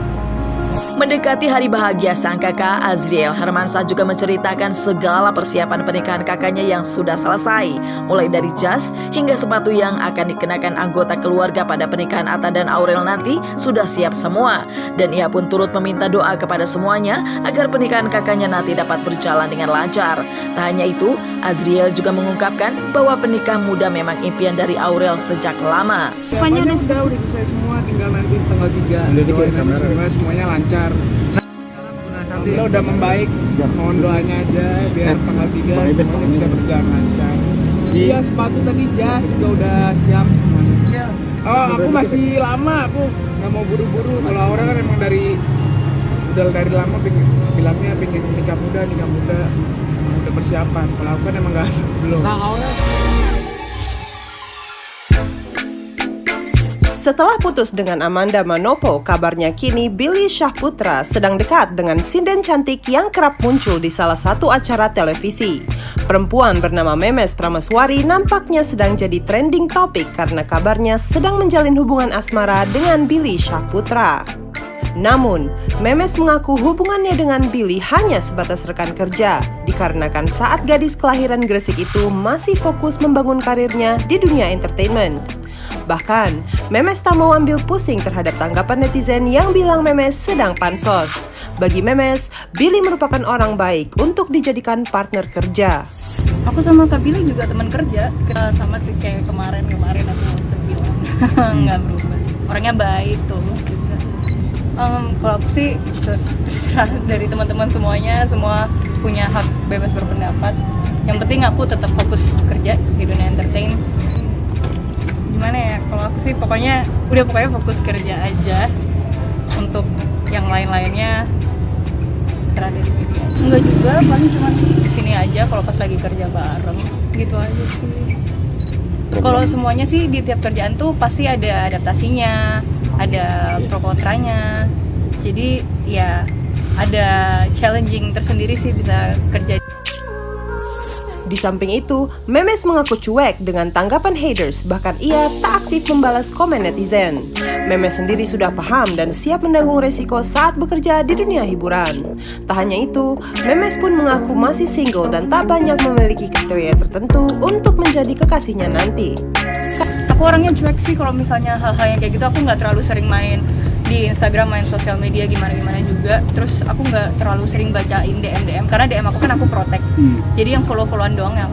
Mendekati hari bahagia sang kakak, Azriel Hermansyah juga menceritakan segala persiapan pernikahan kakaknya yang sudah selesai, mulai dari jas hingga sepatu yang akan dikenakan anggota keluarga pada pernikahan Atta dan Aurel nanti sudah siap semua. Dan ia pun turut meminta doa kepada semuanya agar pernikahan kakaknya nanti dapat berjalan dengan lancar. Tak hanya itu, Azriel juga mengungkapkan bahwa pernikahan muda memang impian dari Aurel sejak lama. Semuanya udah selesai semua, tinggal nanti tanggal 3 doain aja semuanya lancar. Alhamdulillah udah membaik, mohon doanya aja biar tanggal 3 semuanya bisa berjalan lancar. Iya, sepatu tadi jas juga udah siap semuanya. Oh, aku masih lama, aku nggak mau buru-buru. Kalau orang kan emang dari lama bilangnya pengen nikah muda, udah persiapan. Kalau aku kan emang nggak belum. Setelah putus dengan Amanda Manopo, kabarnya kini Billy Syahputra sedang dekat dengan sinden cantik yang kerap muncul di salah satu acara televisi. Perempuan bernama Memes Prameswari nampaknya sedang jadi trending topik karena kabarnya sedang menjalin hubungan asmara dengan Billy Syahputra. Namun, Memes mengaku hubungannya dengan Billy hanya sebatas rekan kerja, dikarenakan saat gadis kelahiran Gresik itu masih fokus membangun karirnya di dunia entertainment. Bahkan, Memes tak mau ambil pusing terhadap tanggapan netizen yang bilang Memes sedang pansos. Bagi Memes, Billy merupakan orang baik untuk dijadikan partner kerja. Aku sama Kak Billy juga teman kerja. Kita sama sih kayak kemarin aku bilang. Nggak berubah. Orangnya baik, tulus juga. Kalau aku sih terserah dari teman-teman semuanya, semua punya hak bebas berpendapat. Yang penting aku tetap fokus kerja di dunia entertain. Gimana ya, kalau aku sih pokoknya fokus kerja aja. Untuk yang lain-lainnya serah dari dia. Enggak juga, paling cuma di sini aja kalau pas lagi kerja bareng gitu aja sih. Kalau semuanya sih di tiap kerjaan tuh pasti ada adaptasinya, ada pro kontranya. Jadi ya ada challenging tersendiri sih bisa kerja. Di samping itu, Memes mengaku cuek dengan tanggapan haters, bahkan ia tak aktif membalas komen netizen. Memes sendiri sudah paham dan siap menanggung resiko saat bekerja di dunia hiburan. Tak hanya itu, Memes pun mengaku masih single dan tak banyak memiliki kriteria tertentu untuk menjadi kekasihnya nanti. Aku orangnya cuek sih kalau misalnya hal-hal yang kayak gitu, aku nggak terlalu sering main di Instagram, main sosial media gimana juga. Terus aku nggak terlalu sering bacain DM karena DM aku kan aku protect. Jadi yang follow-followan doang yang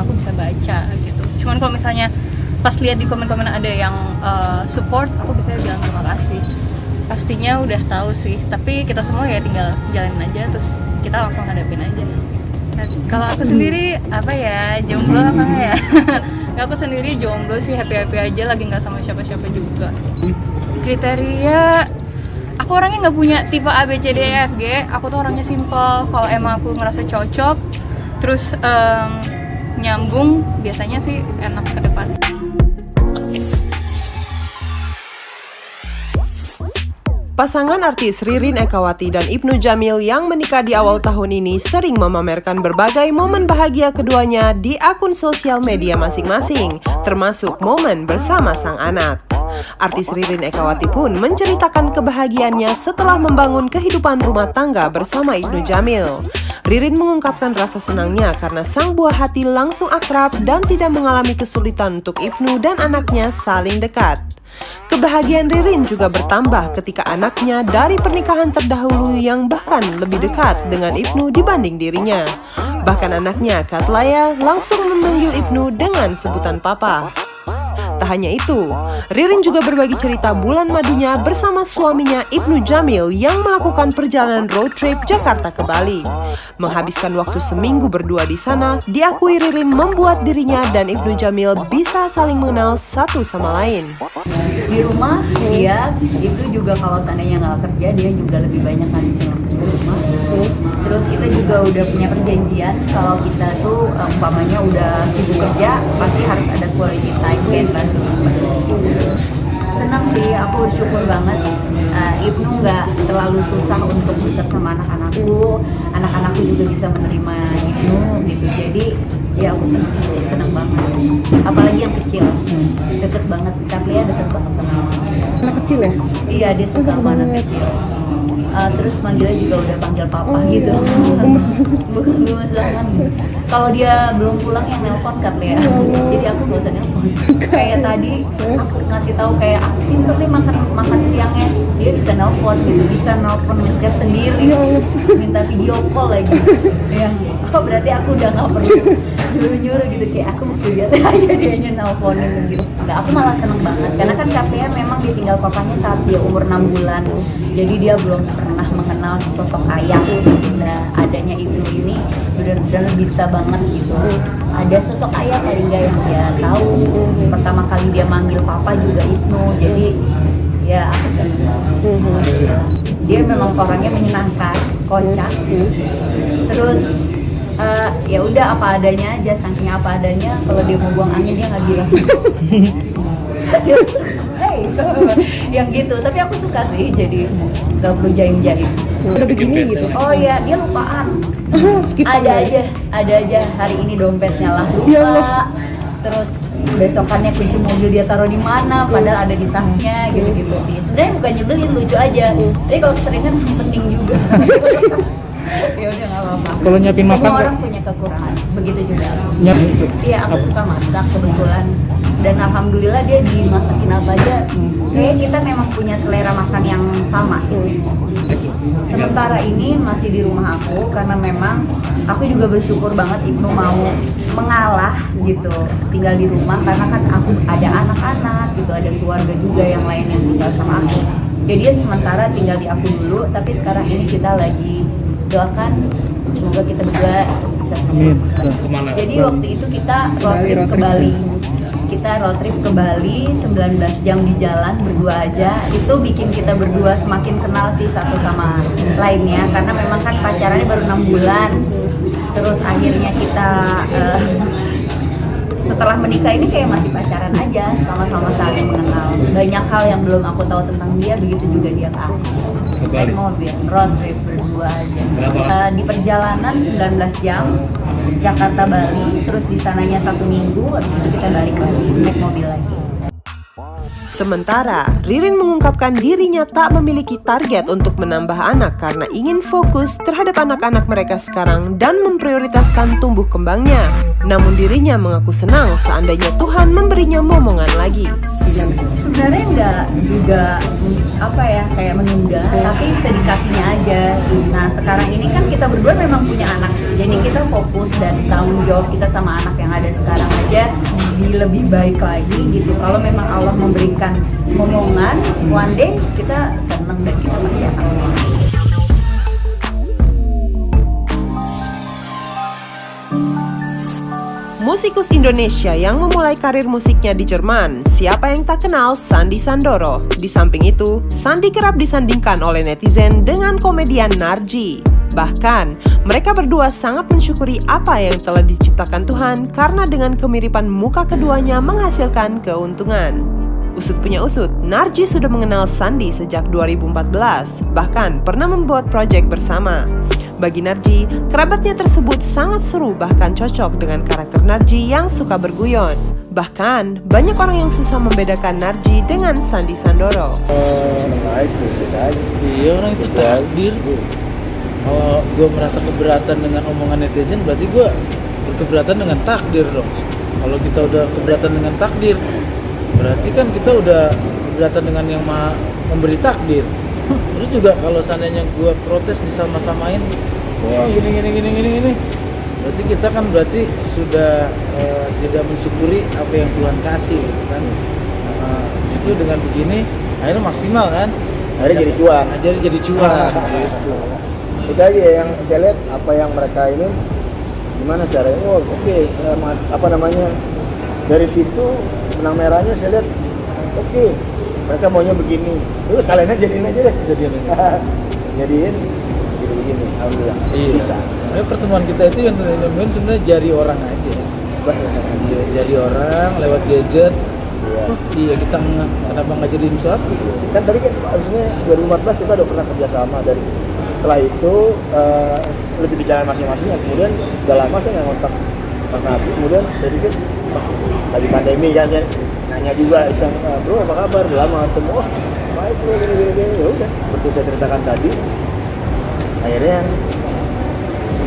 aku bisa baca gitu. Cuman kalau misalnya pas lihat di komen-komen ada yang support, aku bisa bilang terima kasih. Pastinya udah tahu sih, tapi kita semua ya tinggal jalanin aja, terus kita langsung hadapin aja. Kalau aku sendiri jomblo apa ya? Aku sendiri jomblo sih, happy aja, lagi nggak sama siapa-siapa juga. Kriteria, aku orangnya nggak punya tipe A, B, C, D, E, F, G. Aku tuh orangnya simple. Kalau emang aku ngerasa cocok, terus nyambung, biasanya sih enak ke depan. Pasangan artis Ririn Ekawati dan Ibnu Jamil yang menikah di awal tahun ini sering memamerkan berbagai momen bahagia keduanya di akun sosial media masing-masing, termasuk momen bersama sang anak. Artis Ririn Ekawati pun menceritakan kebahagiaannya setelah membangun kehidupan rumah tangga bersama Ibnu Jamil. Ririn mengungkapkan rasa senangnya karena sang buah hati langsung akrab dan tidak mengalami kesulitan untuk Ibnu dan anaknya saling dekat. Kebahagiaan Ririn juga bertambah ketika anaknya dari pernikahan terdahulu yang bahkan lebih dekat dengan Ibnu dibanding dirinya. Bahkan anaknya, Katlaya, langsung memanggil Ibnu dengan sebutan papa. Tak hanya itu, Ririn juga berbagi cerita bulan madunya bersama suaminya Ibnu Jamil yang melakukan perjalanan road trip Jakarta ke Bali. Menghabiskan waktu seminggu berdua di sana, diakui Ririn membuat dirinya dan Ibnu Jamil bisa saling mengenal satu sama lain. Di rumah dia itu juga kalau seandainya nggak kerja, dia juga lebih banyak ngabisin waktu di rumah. Terus kita juga udah punya perjanjian kalau kita tuh umpamanya udah sibuk kerja, pasti harus ada quality time kan. Senang sih, aku bersyukur banget. Ibnu nggak terlalu susah untuk dekat sama anak-anakku juga bisa menerima Ibnu gitu. Jadi ya aku senang banget. Apalagi yang kecil, deket banget. Katlaya deket banget sama anak kecil ya? Iya, dia suka sama anak kecil. terus manggilnya juga udah panggil papa gitu. Bukan gemes banget. Kalau dia belum pulang yang nelpon kan ya, jadi aku nggak usah nelpon. Kayak tadi aku ngasih tahu kayak aku pinter nih makan siangnya, dia bisa nelpon gitu, bisa nelpon ngechat sendiri, minta video call lagi. Yang berarti aku udah nggak perlu nyuruh gitu, kayak aku mesti lihat aja dianya nelponin gitu. Nggak, aku malah seneng banget karena kan KPR memang ditinggal papanya saat dia umur 6 bulan, jadi dia belum pernah mengenal sosok ayah. Nah, adanya Ibnu ini benar-benar bisa banget gitu. Ada sosok ayah paling nggak yang dia tahu. Pertama kali dia manggil papa juga Ibnu, jadi ya aku seneng banget. Dia memang orangnya menyenangkan, kocak. Terus ya udah apa adanya aja, saking apa adanya. Kalau dia mau buang angin dia nggak bilang. Dia hey, yang gitu. Tapi aku suka sih, jadi nggak perlu jaim-jaim. Udah begini gitu. Oh iya, dia lupaan. Ada aja hari ini dompetnya lah lupa. Terus besokannya kunci mobil dia taruh di mana, padahal ada di tasnya gitu-gitu sih. Sebenarnya bukan nyebelin, lucu aja. Tapi kalau keseringan penting juga. Ya udah nggak apa-apa. Kalau nyiapin makan, semua orang punya kekurangan, begitu juga. Nyiapin. Iya, aku suka masak kebetulan. Dan alhamdulillah dia dimasakin apa aja. Kayak kita memang punya selera makan yang sama. Sementara ini masih di rumah aku karena memang aku juga bersyukur banget Ibnu mau mengalah gitu, tinggal di rumah karena kan aku ada anak-anak gitu, ada keluarga juga yang lain yang tinggal sama aku. Jadi dia sementara tinggal di aku dulu, tapi sekarang ini kita lagi doakan semoga kita berdua bisa. Amin. Jadi waktu itu kita road trip ke Bali. Kita road trip ke Bali 19 jam di jalan berdua aja. Itu bikin kita berdua semakin kenal sih satu sama lainnya karena memang kan pacarannya baru 6 bulan. Terus akhirnya kita setelah menikah ini kayak masih pacaran aja, sama-sama saling mengenal. Banyak hal yang belum aku tahu tentang dia, begitu juga dia ke aku. Naik mobil, road trip berdua aja. Di perjalanan 19 jam, Jakarta Bali, terus di sananya 1 minggu, habis itu kita balik lagi, naik mobil lagi. Sementara, Ririn mengungkapkan dirinya tak memiliki target untuk menambah anak karena ingin fokus terhadap anak-anak mereka sekarang dan memprioritaskan tumbuh kembangnya. Namun dirinya mengaku senang seandainya Tuhan memberinya momongan lagi. Sebenarnya nggak juga kayak menunda, tapi sedikasinya aja. Nah sekarang ini kan kita berdua memang punya anak, jadi kita fokus dan tanggung jawab kita sama anak yang ada sekarang aja lebih baik lagi gitu. Kalau memang Allah memberikan momongan, one day kita senang dan kita pasti akan menang. Musikus Indonesia yang memulai karir musiknya di Jerman, siapa yang tak kenal Sandy Sandoro. Di samping itu, Sandy kerap disandingkan oleh netizen dengan komedian Narji. Bahkan, mereka berdua sangat mensyukuri apa yang telah diciptakan Tuhan karena dengan kemiripan muka keduanya menghasilkan keuntungan. Usut punya usut, Narji sudah mengenal Sandy sejak 2014, bahkan pernah membuat proyek bersama. Bagi Narji, kerabatnya tersebut sangat seru bahkan cocok dengan karakter Narji yang suka berguyon. Bahkan, banyak orang yang susah membedakan Narji dengan Sandy Sandoro. Iya, orang itu takdir. Kalau gue merasa keberatan dengan omongan netizen, berarti gue berkeberatan dengan takdir dong. Kalau kita udah keberatan dengan takdir, berarti kan kita udah keberatan dengan yang memberi takdir. Terus juga kalau seandainya gue protes disama-samain, wah gini, berarti kita kan sudah tidak mensyukuri apa yang Tuhan kasih gitu kan. Justru dengan begini akhirnya maksimal kan. Akhirnya jadi cuan. Jadi cuan gitu. Itu aja yang saya lihat, apa yang mereka ini gimana caranya. Oh oke, dari situ benang merahnya saya lihat oke, mereka maunya begini, terus kalian jadiin aja deh. Jadiin begini, alhamdulillah. Iya. Bisa. Pertemuan kita itu yang sebenarnya jari orang aja. Jari orang lewat gadget. Iya. Iya, kita kenapa nggak jadiin sesuatu? Kan tadi kan maksudnya 2014 kita udah pernah kerjasama, dari setelah itu lebih ke jalan masing-masing. Kemudian udah lama saya nggak kontak Mas Nabi, kemudian saya pikir lagi pandemi kan, saya nanya juga, bro apa kabar, udah lama ketemu, baik lo gini. Ya udah, seperti saya ceritakan tadi, akhirnya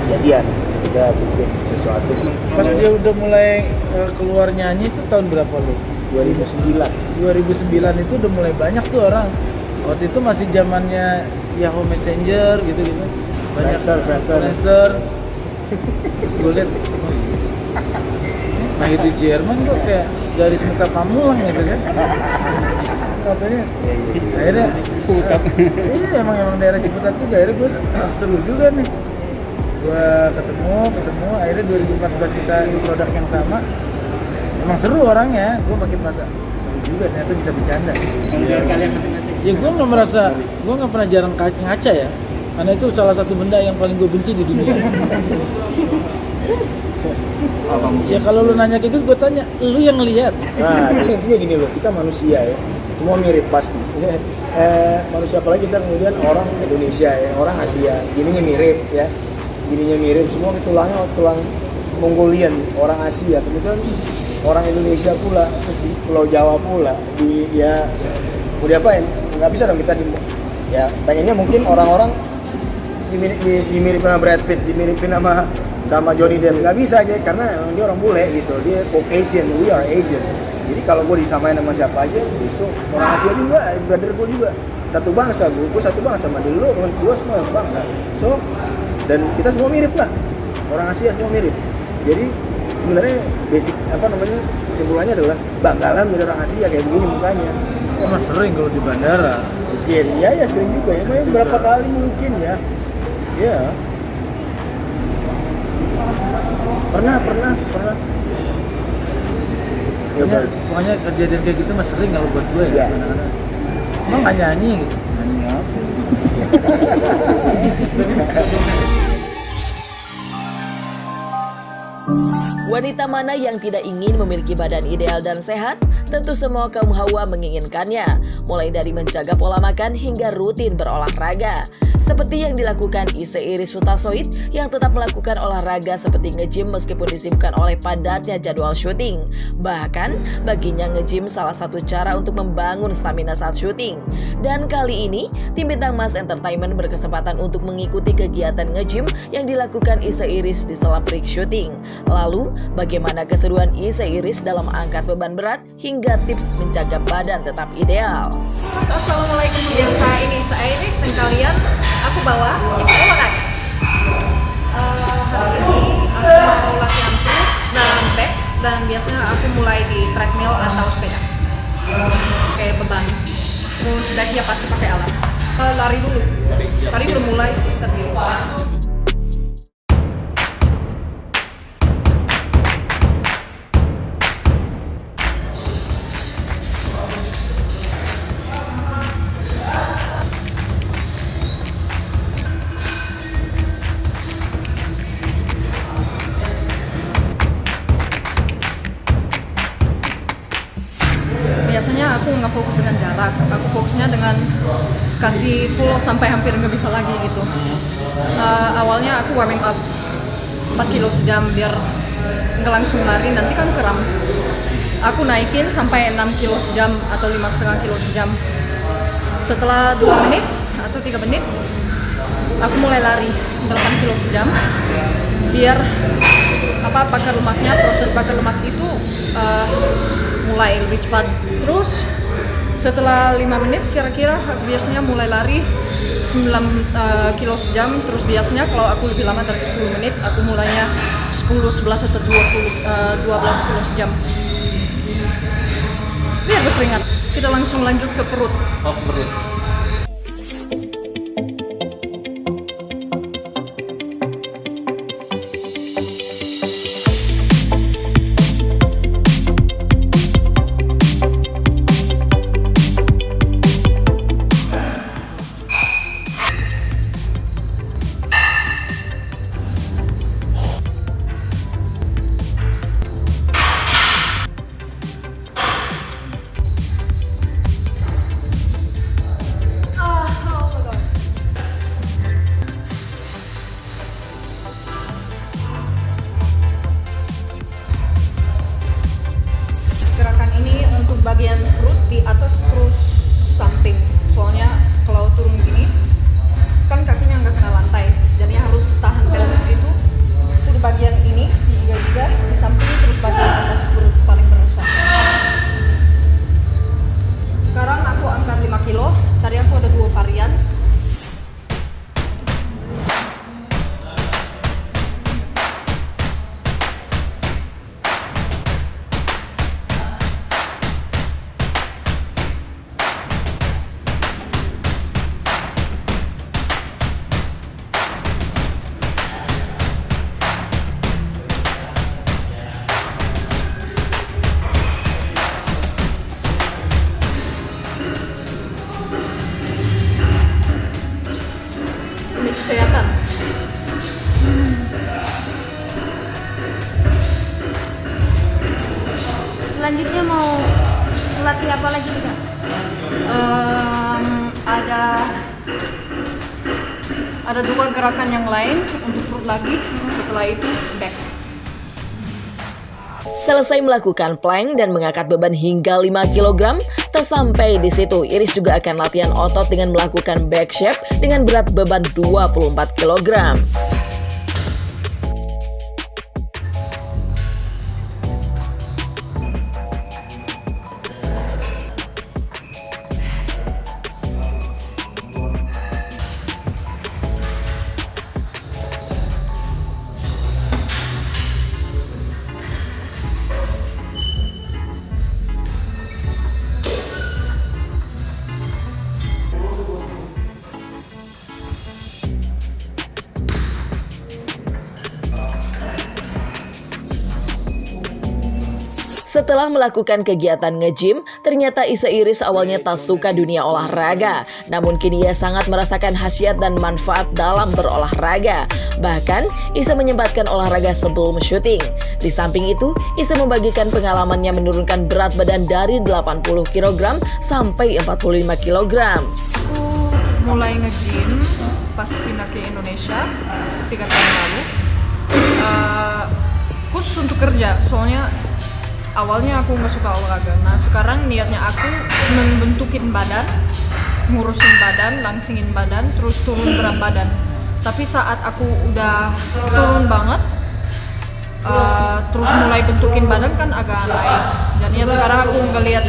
jadian, kita bikin sesuatu. Pas dia udah mulai keluar nyanyi itu tahun berapa lu? 2009 itu udah mulai banyak tuh orang. Waktu itu masih zamannya Yahoo Messenger gitu-gitu. Banyak Friendster. Terus gue liat, lahir di Jerman kok kayak garis muka kamu lah gitu kan. Katanya, akhirnya iya emang daerah Ciputat juga. Akhirnya gue seru juga nih. Gue ketemu, akhirnya 2014 kita di produk yang sama. Emang seru orangnya, gue makin merasa seru juga, ternyata bisa bercanda. Ya gue nggak pernah jarang ngaca ya, karena itu salah satu benda yang paling gue benci di dunia. Ya kalau lu nanya kayak gitu, gue tanya, lu yang ngelihat. Nah, intinya gini loh, kita manusia ya, semua mirip pasti. Manusia apalagi kita kemudian orang Indonesia ya, orang Asia, gininya mirip ya, semua tulang Mongolian, orang Asia, kemudian orang Indonesia pula, di Pulau Jawa pula, mau diapain? Nggak bisa dong kita ya pengennya mungkin orang-orang dimiripin sama Brad Pitt, dimiripin sama Johnny Depp, nggak bisa aja karena dia orang bule gitu, dia Caucasian, we are Asian. Jadi kalau gue disamain sama siapa aja, besok orang Asia juga, brother gue juga satu bangsa, gue satu bangsa sama dulu, gue semua satu bangsa. So dan kita semua mirip lah, orang Asia semua mirip. Jadi sebenarnya basic kesimpulannya adalah banggalah menjadi orang Asia kayak begini mukanya. Emang sering kalau di bandara. Mungkin, ya sering juga ya, main berapa kali mungkin ya. Ya. Pernah. Ya, pokoknya kejadian kayak gitu mah sering kalau buat gue ya. Emang nggak nyanyi gitu? Nyanyi apa? Wanita mana yang tidak ingin memiliki badan ideal dan sehat? Tentu semua kaum hawa menginginkannya, mulai dari menjaga pola makan hingga rutin berolahraga. Seperti yang dilakukan Ise Iris Hutasoid yang tetap melakukan olahraga seperti nge-gym meskipun disibukkan oleh padatnya jadwal syuting. Bahkan baginya nge-gym salah satu cara untuk membangun stamina saat syuting. Dan kali ini tim bintang Mas Entertainment berkesempatan untuk mengikuti kegiatan nge-gym yang dilakukan Ise Iris di sela break syuting. Lalu bagaimana keseruan Ise Iris dalam angkat beban berat hingga tips menjaga badan tetap ideal. Assalamualaikum pemirsa, saya Iris dan kalian aku bawa olahraga. Hari ini aku mau latihan pull dan back, dan biasanya aku mulai di treadmill atau sepeda. Kayak beban. Terus backnya pasti pakai alat. Lari dulu. Tadi belum mulai tapi biasanya aku nggak fokus dengan jarak, aku fokusnya dengan kasih full sampai hampir nggak bisa lagi gitu. Awalnya aku warming up 4 kilo sejam biar nggak langsung lari, nanti kan kram. Aku naikin sampai 6 kilo sejam atau 5,5 kilo sejam. Setelah 2 menit atau 3 menit, aku mulai lari 8 kilo sejam biar bakar lemaknya, proses bakar lemak itu mulai lebih cepat. Terus setelah 5 menit kira-kira aku biasanya mulai lari 9 kilo sejam. Terus biasanya kalau aku lebih lama dari 10 menit aku mulainya 10, 11 atau 12 kilo sejam biar berkeringat. Kita langsung lanjut ke perut. Perut. kesehatan. Selanjutnya mau latih apa lagi nih Kak? Ada 2 gerakan yang lain untuk perut lagi, setelah itu back. Selesai melakukan plank dan mengangkat beban hingga 5 kg, tak sampai di situ, Iris juga akan latihan otot dengan melakukan back shape dengan berat beban 24 kg. Setelah melakukan kegiatan nge-gym, ternyata Isa Iris awalnya tak suka dunia olahraga. Namun kini ia sangat merasakan khasiat dan manfaat dalam berolahraga. Bahkan, Isa menyempatkan olahraga sebelum syuting. Di samping itu, Isa membagikan pengalamannya menurunkan berat badan dari 80 kg sampai 45 kg. Aku mulai nge-gym pas pindah ke Indonesia 3 tahun lalu. Khusus untuk kerja, soalnya awalnya aku nggak suka olahraga. Nah sekarang niatnya aku membentukin badan, ngurusin badan, langsingin badan, terus turun berat badan. Tapi saat aku udah turun banget, terus mulai bentukin badan kan agak naik. Jadinya sekarang aku nggak lihat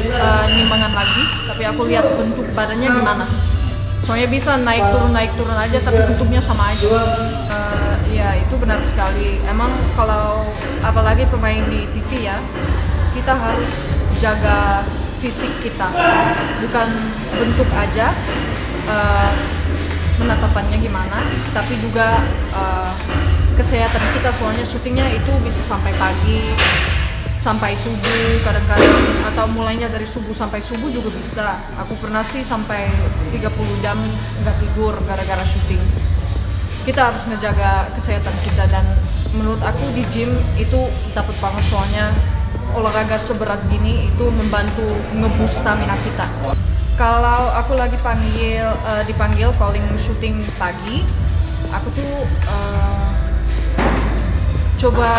nimbangan lagi, tapi aku lihat bentuk badannya gimana. Soalnya bisa naik turun aja, tapi bentuknya sama aja. Ya itu benar sekali. Emang kalau apalagi pemain di TV ya, kita harus jaga fisik kita, bukan bentuk aja, penatapannya gimana, tapi juga kesehatan kita. Soalnya syutingnya itu bisa sampai pagi, sampai subuh kadang-kadang, atau mulainya dari subuh sampai subuh juga bisa. Aku pernah sih sampai 30 jam nggak tidur gara-gara syuting. Kita harus ngejaga kesehatan kita, dan menurut aku di gym itu dapat banget, soalnya olahraga seberat gini itu membantu nge-boost stamina kita. Kalau aku lagi dipanggil calling syuting pagi, aku tuh coba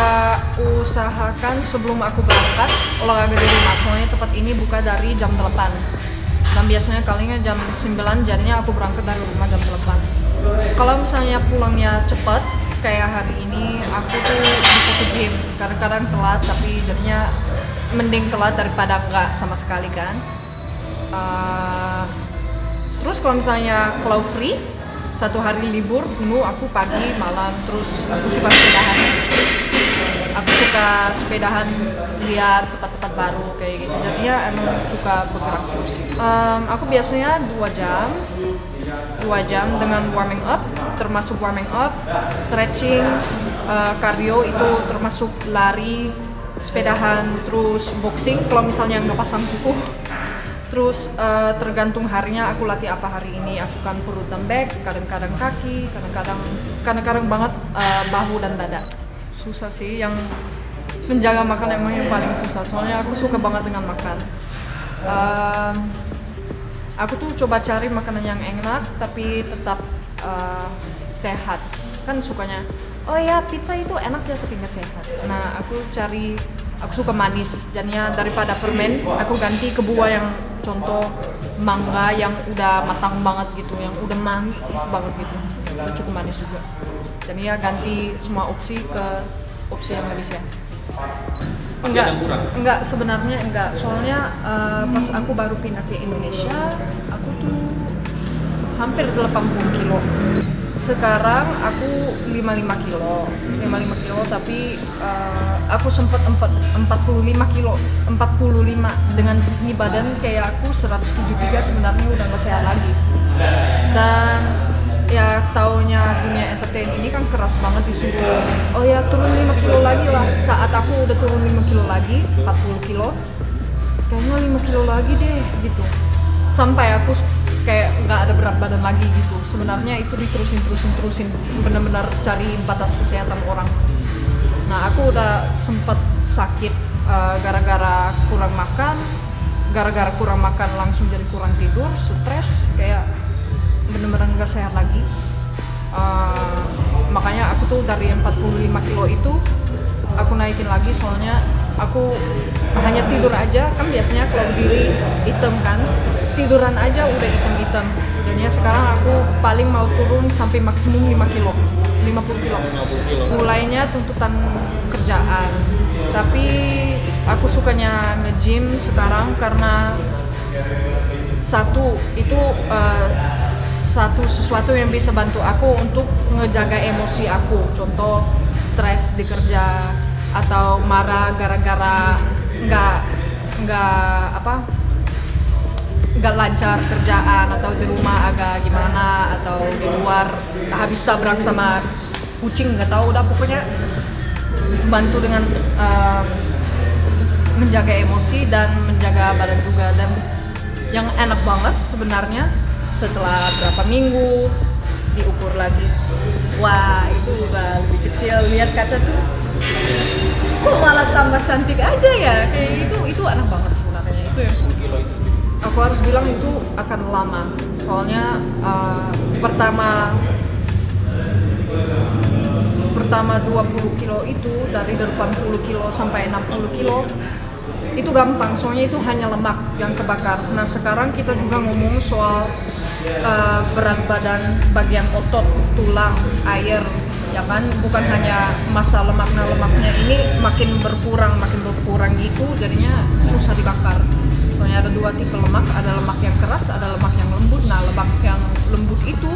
usahakan sebelum aku berangkat olahraga di rumah, soalnya tempat ini buka dari jam 8 dan biasanya kalinya jam 9, jadinya aku berangkat dari rumah jam 8. Kalau misalnya pulangnya cepat kayak hari ini, aku tuh bisa ke gym, kadang-kadang telat, tapi jadinya mending telat daripada enggak sama sekali kan. Terus kalau misalnya free, 1 hari libur penuh, aku pagi malam. Terus aku suka sepedahan, lihat tempat-tempat baru kayak gitu, jadinya emang suka bergerak terus. Aku biasanya 2 jam dengan warming up, termasuk warming up, stretching, cardio itu termasuk lari, sepedahan, terus boxing kalau misalnya nggak pasang kuku. Terus tergantung harinya aku latih apa hari ini. Aku kan perut dan back, kadang-kadang kaki, kadang-kadang banget bahu dan dada. Susah sih, yang menjaga makan emang yang paling susah, soalnya aku suka banget dengan makan. Aku tuh coba cari makanan yang enak tapi tetap sehat. Kan sukanya, oh ya pizza itu enak ya tapi nggak sehat. Nah aku suka manis, jadinya daripada permen aku ganti ke buah yang contoh mangga yang udah matang banget gitu, yang udah manis banget gitu, cukup manis juga. Jadinya ganti semua opsi ke opsi yang lebih sehat. Enggak, sebenarnya enggak. Soalnya pas aku baru pindah ke Indonesia, aku tuh hampir 80 kilo. Sekarang aku 55 kilo, tapi aku sempat 45 kilo, 45 dengan tinggi badan kayak aku 173, sebenarnya udah nggak sehat lagi. Dan ya taunya dunia entertain ini kan keras banget, disuruh oh ya turun 5 kilo lagi lah. Saat aku udah turun 5 kilo lagi, 40 kilo, kayaknya 5 kilo lagi deh gitu. Sampai aku kayak nggak ada berat badan lagi gitu. Sebenarnya itu diterusin, benar-benar cari batas kesehatan orang. Nah, aku udah sempat sakit gara-gara kurang makan, langsung jadi kurang tidur, stres, kayak benar-benar nggak sehat lagi. Makanya aku tuh dari 45 kilo itu aku naikin lagi, soalnya aku hanya tidur aja, kan biasanya kalau berdiri hitam kan, tiduran aja udah hitam. Jadinya sekarang aku paling mau turun sampai maksimum 50 kilo. Mulainya tuntutan kerjaan, tapi aku sukanya nge-gym sekarang karena sesuatu yang bisa bantu aku untuk ngejaga emosi aku. Contoh stres di kerja atau marah gara-gara nggak lancar kerjaan, atau di rumah agak gimana, atau di luar habis tabrak sama kucing, nggak tahu, udah pokoknya bantu dengan menjaga emosi dan menjaga badan juga. Dan yang enak banget sebenarnya setelah berapa minggu diukur lagi, wah itu udah lebih kecil, lihat kaca tuh kok malah tambah cantik aja ya, kayak itu enak banget sebenarnya. Itu yang 10 kilo itu aku harus bilang itu akan lama, soalnya pertama 20 kilo itu dari 80 kilo sampai 60 kilo itu gampang, soalnya itu hanya lemak yang kebakar. Nah, sekarang kita juga ngomong soal berat badan bagian otot, tulang, air, ya kan, bukan hanya massa lemak. Nah, lemaknya ini makin berkurang gitu, jadinya susah dibakar. Soalnya ada 2 tipe lemak, ada lemak yang keras, ada lemak yang lembut. Nah, lemak yang lembut itu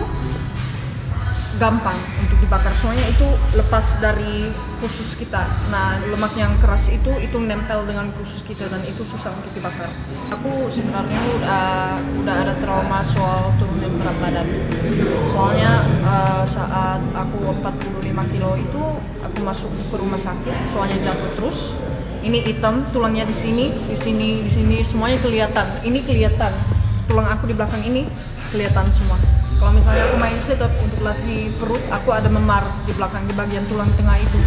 gampang untuk dibakar, soalnya itu lepas dari usus kita. Nah, lemak yang keras itu nempel dengan usus kita dan itu susah untuk dibakar. Aku sebenarnya udah ada trauma soal turunin berat badan. Soalnya saat aku 45 kilo itu aku masuk ke rumah sakit, soalnya jatuh terus. Ini hitam, tulangnya di sini, semuanya kelihatan. Ini kelihatan, tulang aku di belakang ini kelihatan semua. Kalau misalnya aku main sit up untuk latih perut, aku ada memar di belakang, di bagian tulang tengah itu.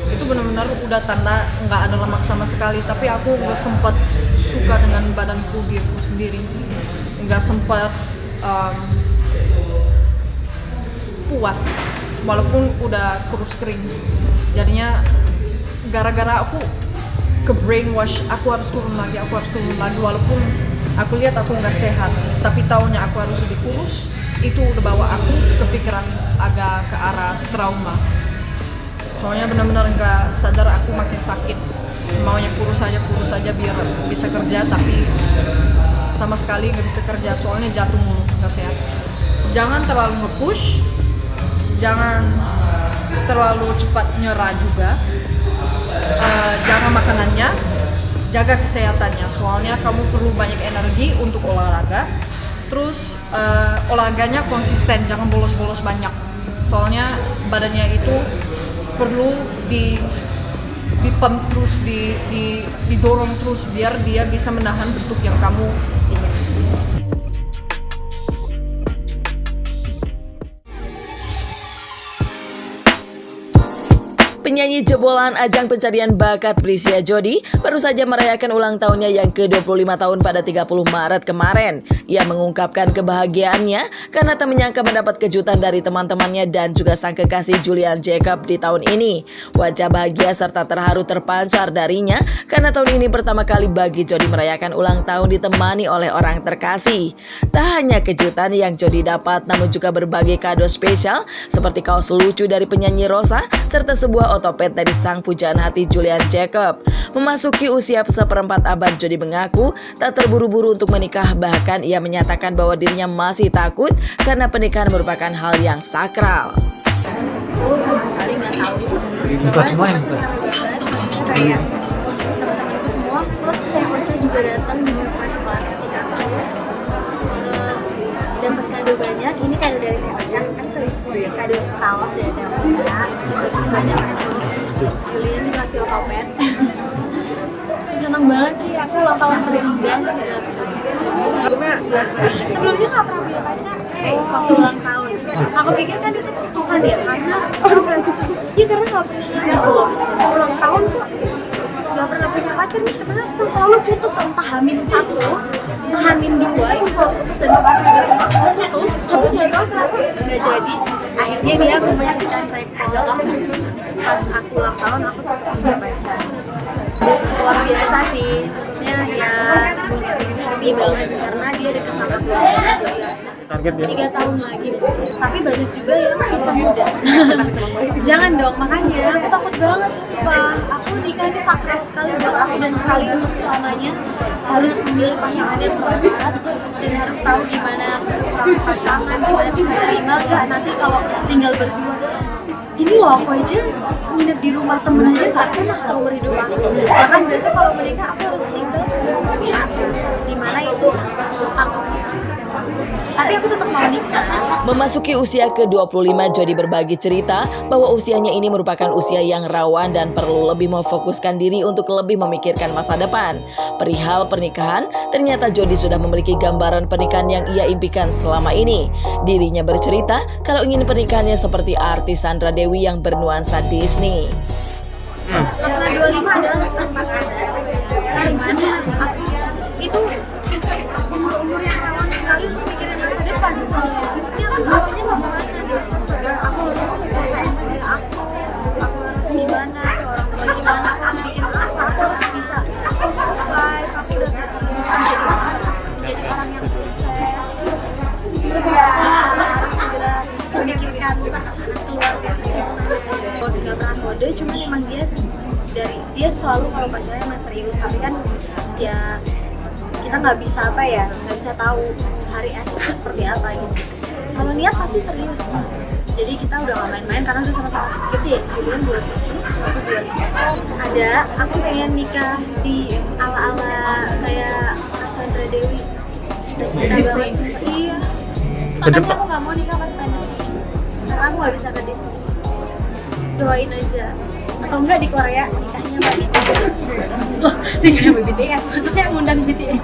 Itu benar-benar udah tanda nggak ada lemak sama sekali. Tapi aku nggak sempat suka dengan badanku diriku sendiri, nggak sempat puas, walaupun udah kurus kering. Jadinya gara-gara aku ke brainwash, aku harus turun lagi, walaupun aku lihat aku nggak sehat, tapi taunya aku harus lebih kurus. Itu udah bawa aku kepikiran agak ke arah trauma. Soalnya benar-benar nggak sadar aku makin sakit. Maunya kurus aja biar bisa kerja, tapi sama sekali nggak bisa kerja. Soalnya jatuh mulu, nggak sehat. Jangan terlalu nge-push, jangan terlalu cepat nyerah juga. Jaga makanannya, jaga kesehatannya. Soalnya kamu perlu banyak energi untuk olahraga. Terus olahraganya konsisten, jangan bolos-bolos banyak. Soalnya badannya itu perlu dipump terus, didorong terus biar dia bisa menahan bentuk yang kamu ingin. Penyanyi jebolan ajang pencarian bakat Prisya Jody baru saja merayakan ulang tahunnya yang ke-25 tahun pada 30 Maret kemarin. Ia mengungkapkan kebahagiaannya karena tak menyangka mendapat kejutan dari teman-temannya dan juga sang kekasih Julian Jacob di tahun ini. Wajah bahagia serta terharu terpancar darinya karena tahun ini pertama kali bagi Jody merayakan ulang tahun ditemani oleh orang terkasih. Tak hanya kejutan yang Jody dapat, namun juga berbagai kado spesial seperti kaos lucu dari penyanyi Rosa serta sebuah otopet dari sang pujaan hati Julian Jacob. Memasuki usia seperempat abad, Jody mengaku tak terburu-buru untuk menikah, bahkan ia menyatakan bahwa dirinya masih takut karena pernikahan merupakan hal yang sakral. Aku sama sekali nggak tahu Buka semua yang buka. kayak teman-temanku semua plus Ocha juga datang di surprise party aku. Terus dapat kado banyak. Ini kado dari Ocha, kan sering kado kaos ya dari Ocha. Banyak kado. Julian juga kasih otopet. Senang banget sih, aku ulang tahun terindah. biasa. Sebelumnya nggak pernah punya pacar. Waktu ulang tahun, aku pikir kan itu kutukan ya karena karena nggak pernah ulang tahun kok nggak pernah punya pacar nih, ternyata selalu putus, entah H-1, entah H-2 itu selalu putus dan kemarin juga sempat putus. Aku nggak tahu kenapa nggak jadi. Akhirnya dia memecahkan rekor. Pas aku ulang tahun aku tetap punya pacar. Luar biasa sih, maksudnya ya happy banget sih karena dia deket sama gue. Target ya? 3 tahun lagi, tapi banyak juga yang bisa muda. Jangan dong, makanya aku takut banget sumpah. Aku nikah ini sakral sekali buat aku dan sekali untuk selamanya. Harus memilih pasangan yang tepat dan harus tahu gimana pasangan, gimana bisa terima gak nanti kalau tinggal berdua. Ini loh, aku aja nginep di rumah temen aja gak pernah seumur hidup aku. Sedangkan biasa kalau menikah aku harus tinggal sama suami aku, dimana itu aku. Tapi aku tetap mau nikah. Memasuki usia ke-25, Jody berbagi cerita bahwa usianya ini merupakan usia yang rawan dan perlu lebih memfokuskan diri untuk lebih memikirkan masa depan. Perihal pernikahan, ternyata Jody sudah memiliki gambaran pernikahan yang ia impikan selama ini. Dirinya bercerita kalau ingin pernikahannya seperti artis Sandra Dewi yang bernuansa Disney. Karena 25 adalah tempat di mana aku itu umur yang rawan sekali untuk mikirin masa depan. Soalnya aku hawanya mau kemana, aku harus selesai kuliah aku harus gimana, orang tua gimana, aku harus bikin apa, aku harus bisa survive, aku udah harus bisa menjadi orang yang sukses. Terus harus segera memikirkan keluarga kecil. Nggak pernah kode, cuma emang dia selalu kalau pacarnya emang serius, tapi kan ya kita nggak bisa nggak bisa tahu hari esok itu seperti apa gitu. Kalau niat pasti serius, jadi kita udah nggak main-main karena udah sama-sama gede. Kemudian 27, aku 25. Aku pengen nikah di ala-ala kayak Sandra Dewi, cinta banget. Iya, makanya aku nggak mau nikah pas pandemi karena aku nggak bisa ke Disney. Doain aja, atau enggak di Korea nikahnya Mbak BTS. Loh, nikahnya Mbak BTS, maksudnya ngundang BTS.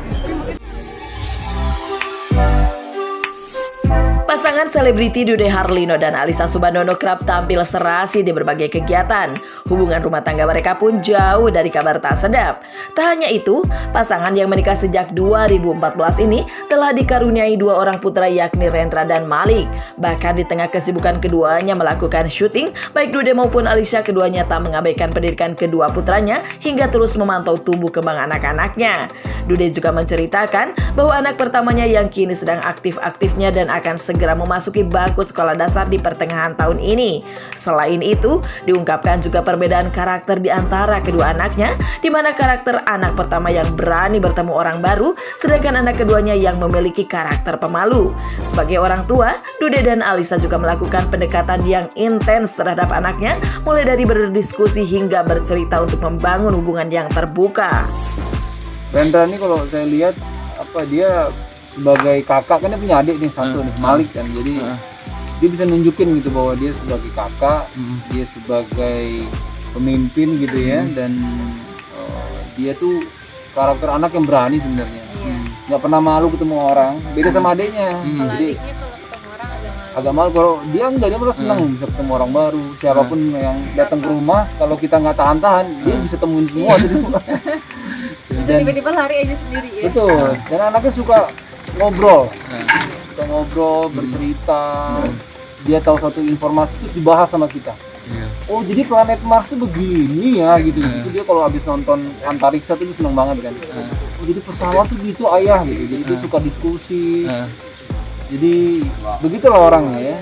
Pasangan selebriti Dude Harlino dan Alyssa Soebandono kerap tampil serasi di berbagai kegiatan. Hubungan rumah tangga mereka pun jauh dari kabar tak sedap. Tak hanya itu, pasangan yang menikah sejak 2014 ini telah dikaruniai 2 orang putra yakni Rendra dan Malik. Bahkan di tengah kesibukan keduanya melakukan syuting, baik Dude maupun Alyssa keduanya tak mengabaikan pendidikan kedua putranya hingga terus memantau tumbuh kembang anak-anaknya. Dude juga menceritakan bahwa anak pertamanya yang kini sedang aktif-aktifnya dan akan segera memasuki bangku sekolah dasar di pertengahan tahun ini. Selain itu, diungkapkan juga perbedaan karakter di antara kedua anaknya, di mana karakter anak pertama yang berani bertemu orang baru, sedangkan anak keduanya yang memiliki karakter pemalu. Sebagai orang tua, Dude dan Alyssa juga melakukan pendekatan yang intens terhadap anaknya, mulai dari berdiskusi hingga bercerita untuk membangun hubungan yang terbuka. Rendra ini kalau saya lihat dia sebagai kakak, kan dia punya adik nih satu nih, Malik kan, jadi dia bisa nunjukin gitu bahwa dia sebagai kakak, dia sebagai pemimpin gitu ya, dan dia tuh karakter anak yang berani sebenarnya, nggak pernah malu ketemu orang, beda sama adiknya. Jadi agak malu, kalau dia enggak, dia malah senang bisa ketemu orang baru, siapapun yang datang ke rumah, kalau kita nggak tahan-tahan, dia bisa temuin semua di rumah. Dan tiba-tiba lari aja sendiri ya. Betul, dan anaknya suka ngobrol, bercerita. Dia tahu satu informasi itu dibahas sama kita. Oh, jadi planet Mars itu begini ya gitu. Itu dia kalau habis nonton antariksa tuh dia seneng banget kan. Oh, jadi pesawat tuh gitu ayah gitu. Jadi dia suka diskusi. Jadi begitulah orangnya ya.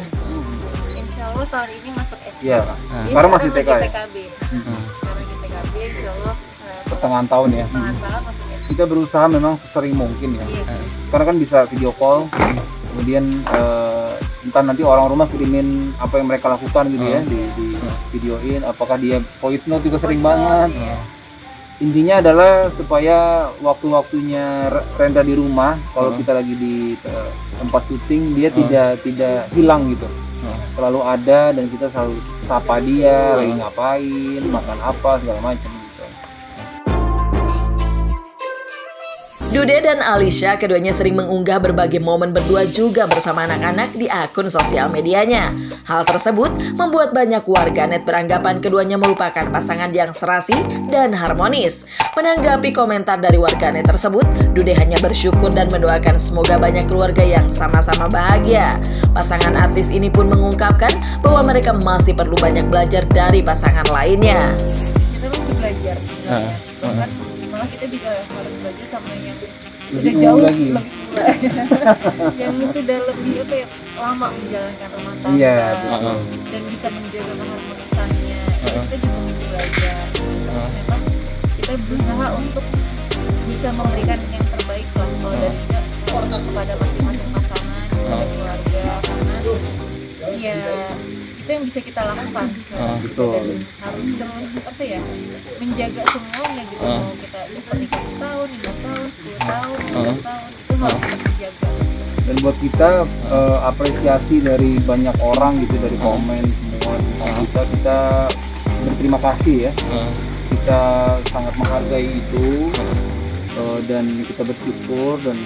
Insya Allah tahun ini masuk SD. Iya. Sekarang masih TK ya. TKB. Sekarang di TKB, Insya Allah pertengahan tahun ya. Kita berusaha memang sesering mungkin ya. Karena kan bisa video call, kemudian entah nanti orang rumah kirimin apa yang mereka lakukan gitu ya, di videoin. Apakah dia voice note juga sering banget. Intinya adalah supaya waktu-waktunya Rendra di rumah, kalau kita lagi di tempat syuting, dia tidak hilang gitu. Selalu ada dan kita selalu sapa dia, lagi ngapain, makan apa, segala macam. Dude dan Alisha keduanya sering mengunggah berbagai momen berdua juga bersama anak-anak di akun sosial medianya. Hal tersebut membuat banyak warganet beranggapan keduanya merupakan pasangan yang serasi dan harmonis. Menanggapi komentar dari warganet tersebut, Dude hanya bersyukur dan mendoakan semoga banyak keluarga yang sama-sama bahagia. Pasangan artis ini pun mengungkapkan bahwa mereka masih perlu banyak belajar dari pasangan lainnya. Kita masih belajar, bahkan malah kita juga harus belajar sama yang Lebih sudah jauh lagi. lebih tua, yang sudah lebih lama menjalankan rumah tangga, Iya, dan bisa menjaga keharmonisannya. Kita juga mesti belajar. Memang kita berusaha untuk bisa memberikan yang terbaik lah kalau darinya kepada masing-masing pasangan, kepada keluarga, karena ya itu yang bisa kita lakukan. Betul. Dan harus terus menjaga semuanya gitu. Mau kita pernikahan 1 tahun, 5 tahun, 10 tahun, 15 tahun, itu harus kita dijaga. Dan buat kita apresiasi dari banyak orang gitu, dari komen semua kita berterima kasih ya. Kita sangat menghargai itu dan kita bersyukur, dan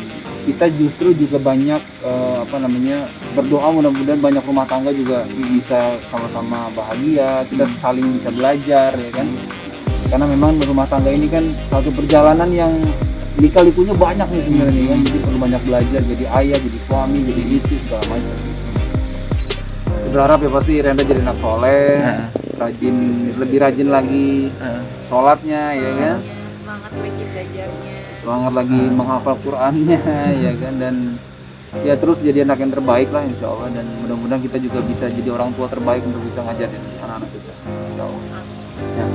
kita justru juga banyak berdoa mudah-mudahan banyak rumah tangga juga bisa sama-sama bahagia, kita saling bisa belajar ya kan, karena memang rumah tangga ini kan satu perjalanan yang lika-likunya banyak nih sebenarnya kan, jadi perlu banyak belajar jadi ayah, jadi suami, jadi istri, segala macam. Berharap ya pasti Renda jadi anak soleh, lebih rajin lagi sholatnya ya kan, Semangat lagi belajarnya. semangat lagi menghafal Qur'annya ya kan, dan ya terus jadi anak yang terbaik lah insya Allah, dan mudah-mudahan kita juga bisa jadi orang tua terbaik untuk bisa ngajarin anak-anak kita insya Allah. Ya.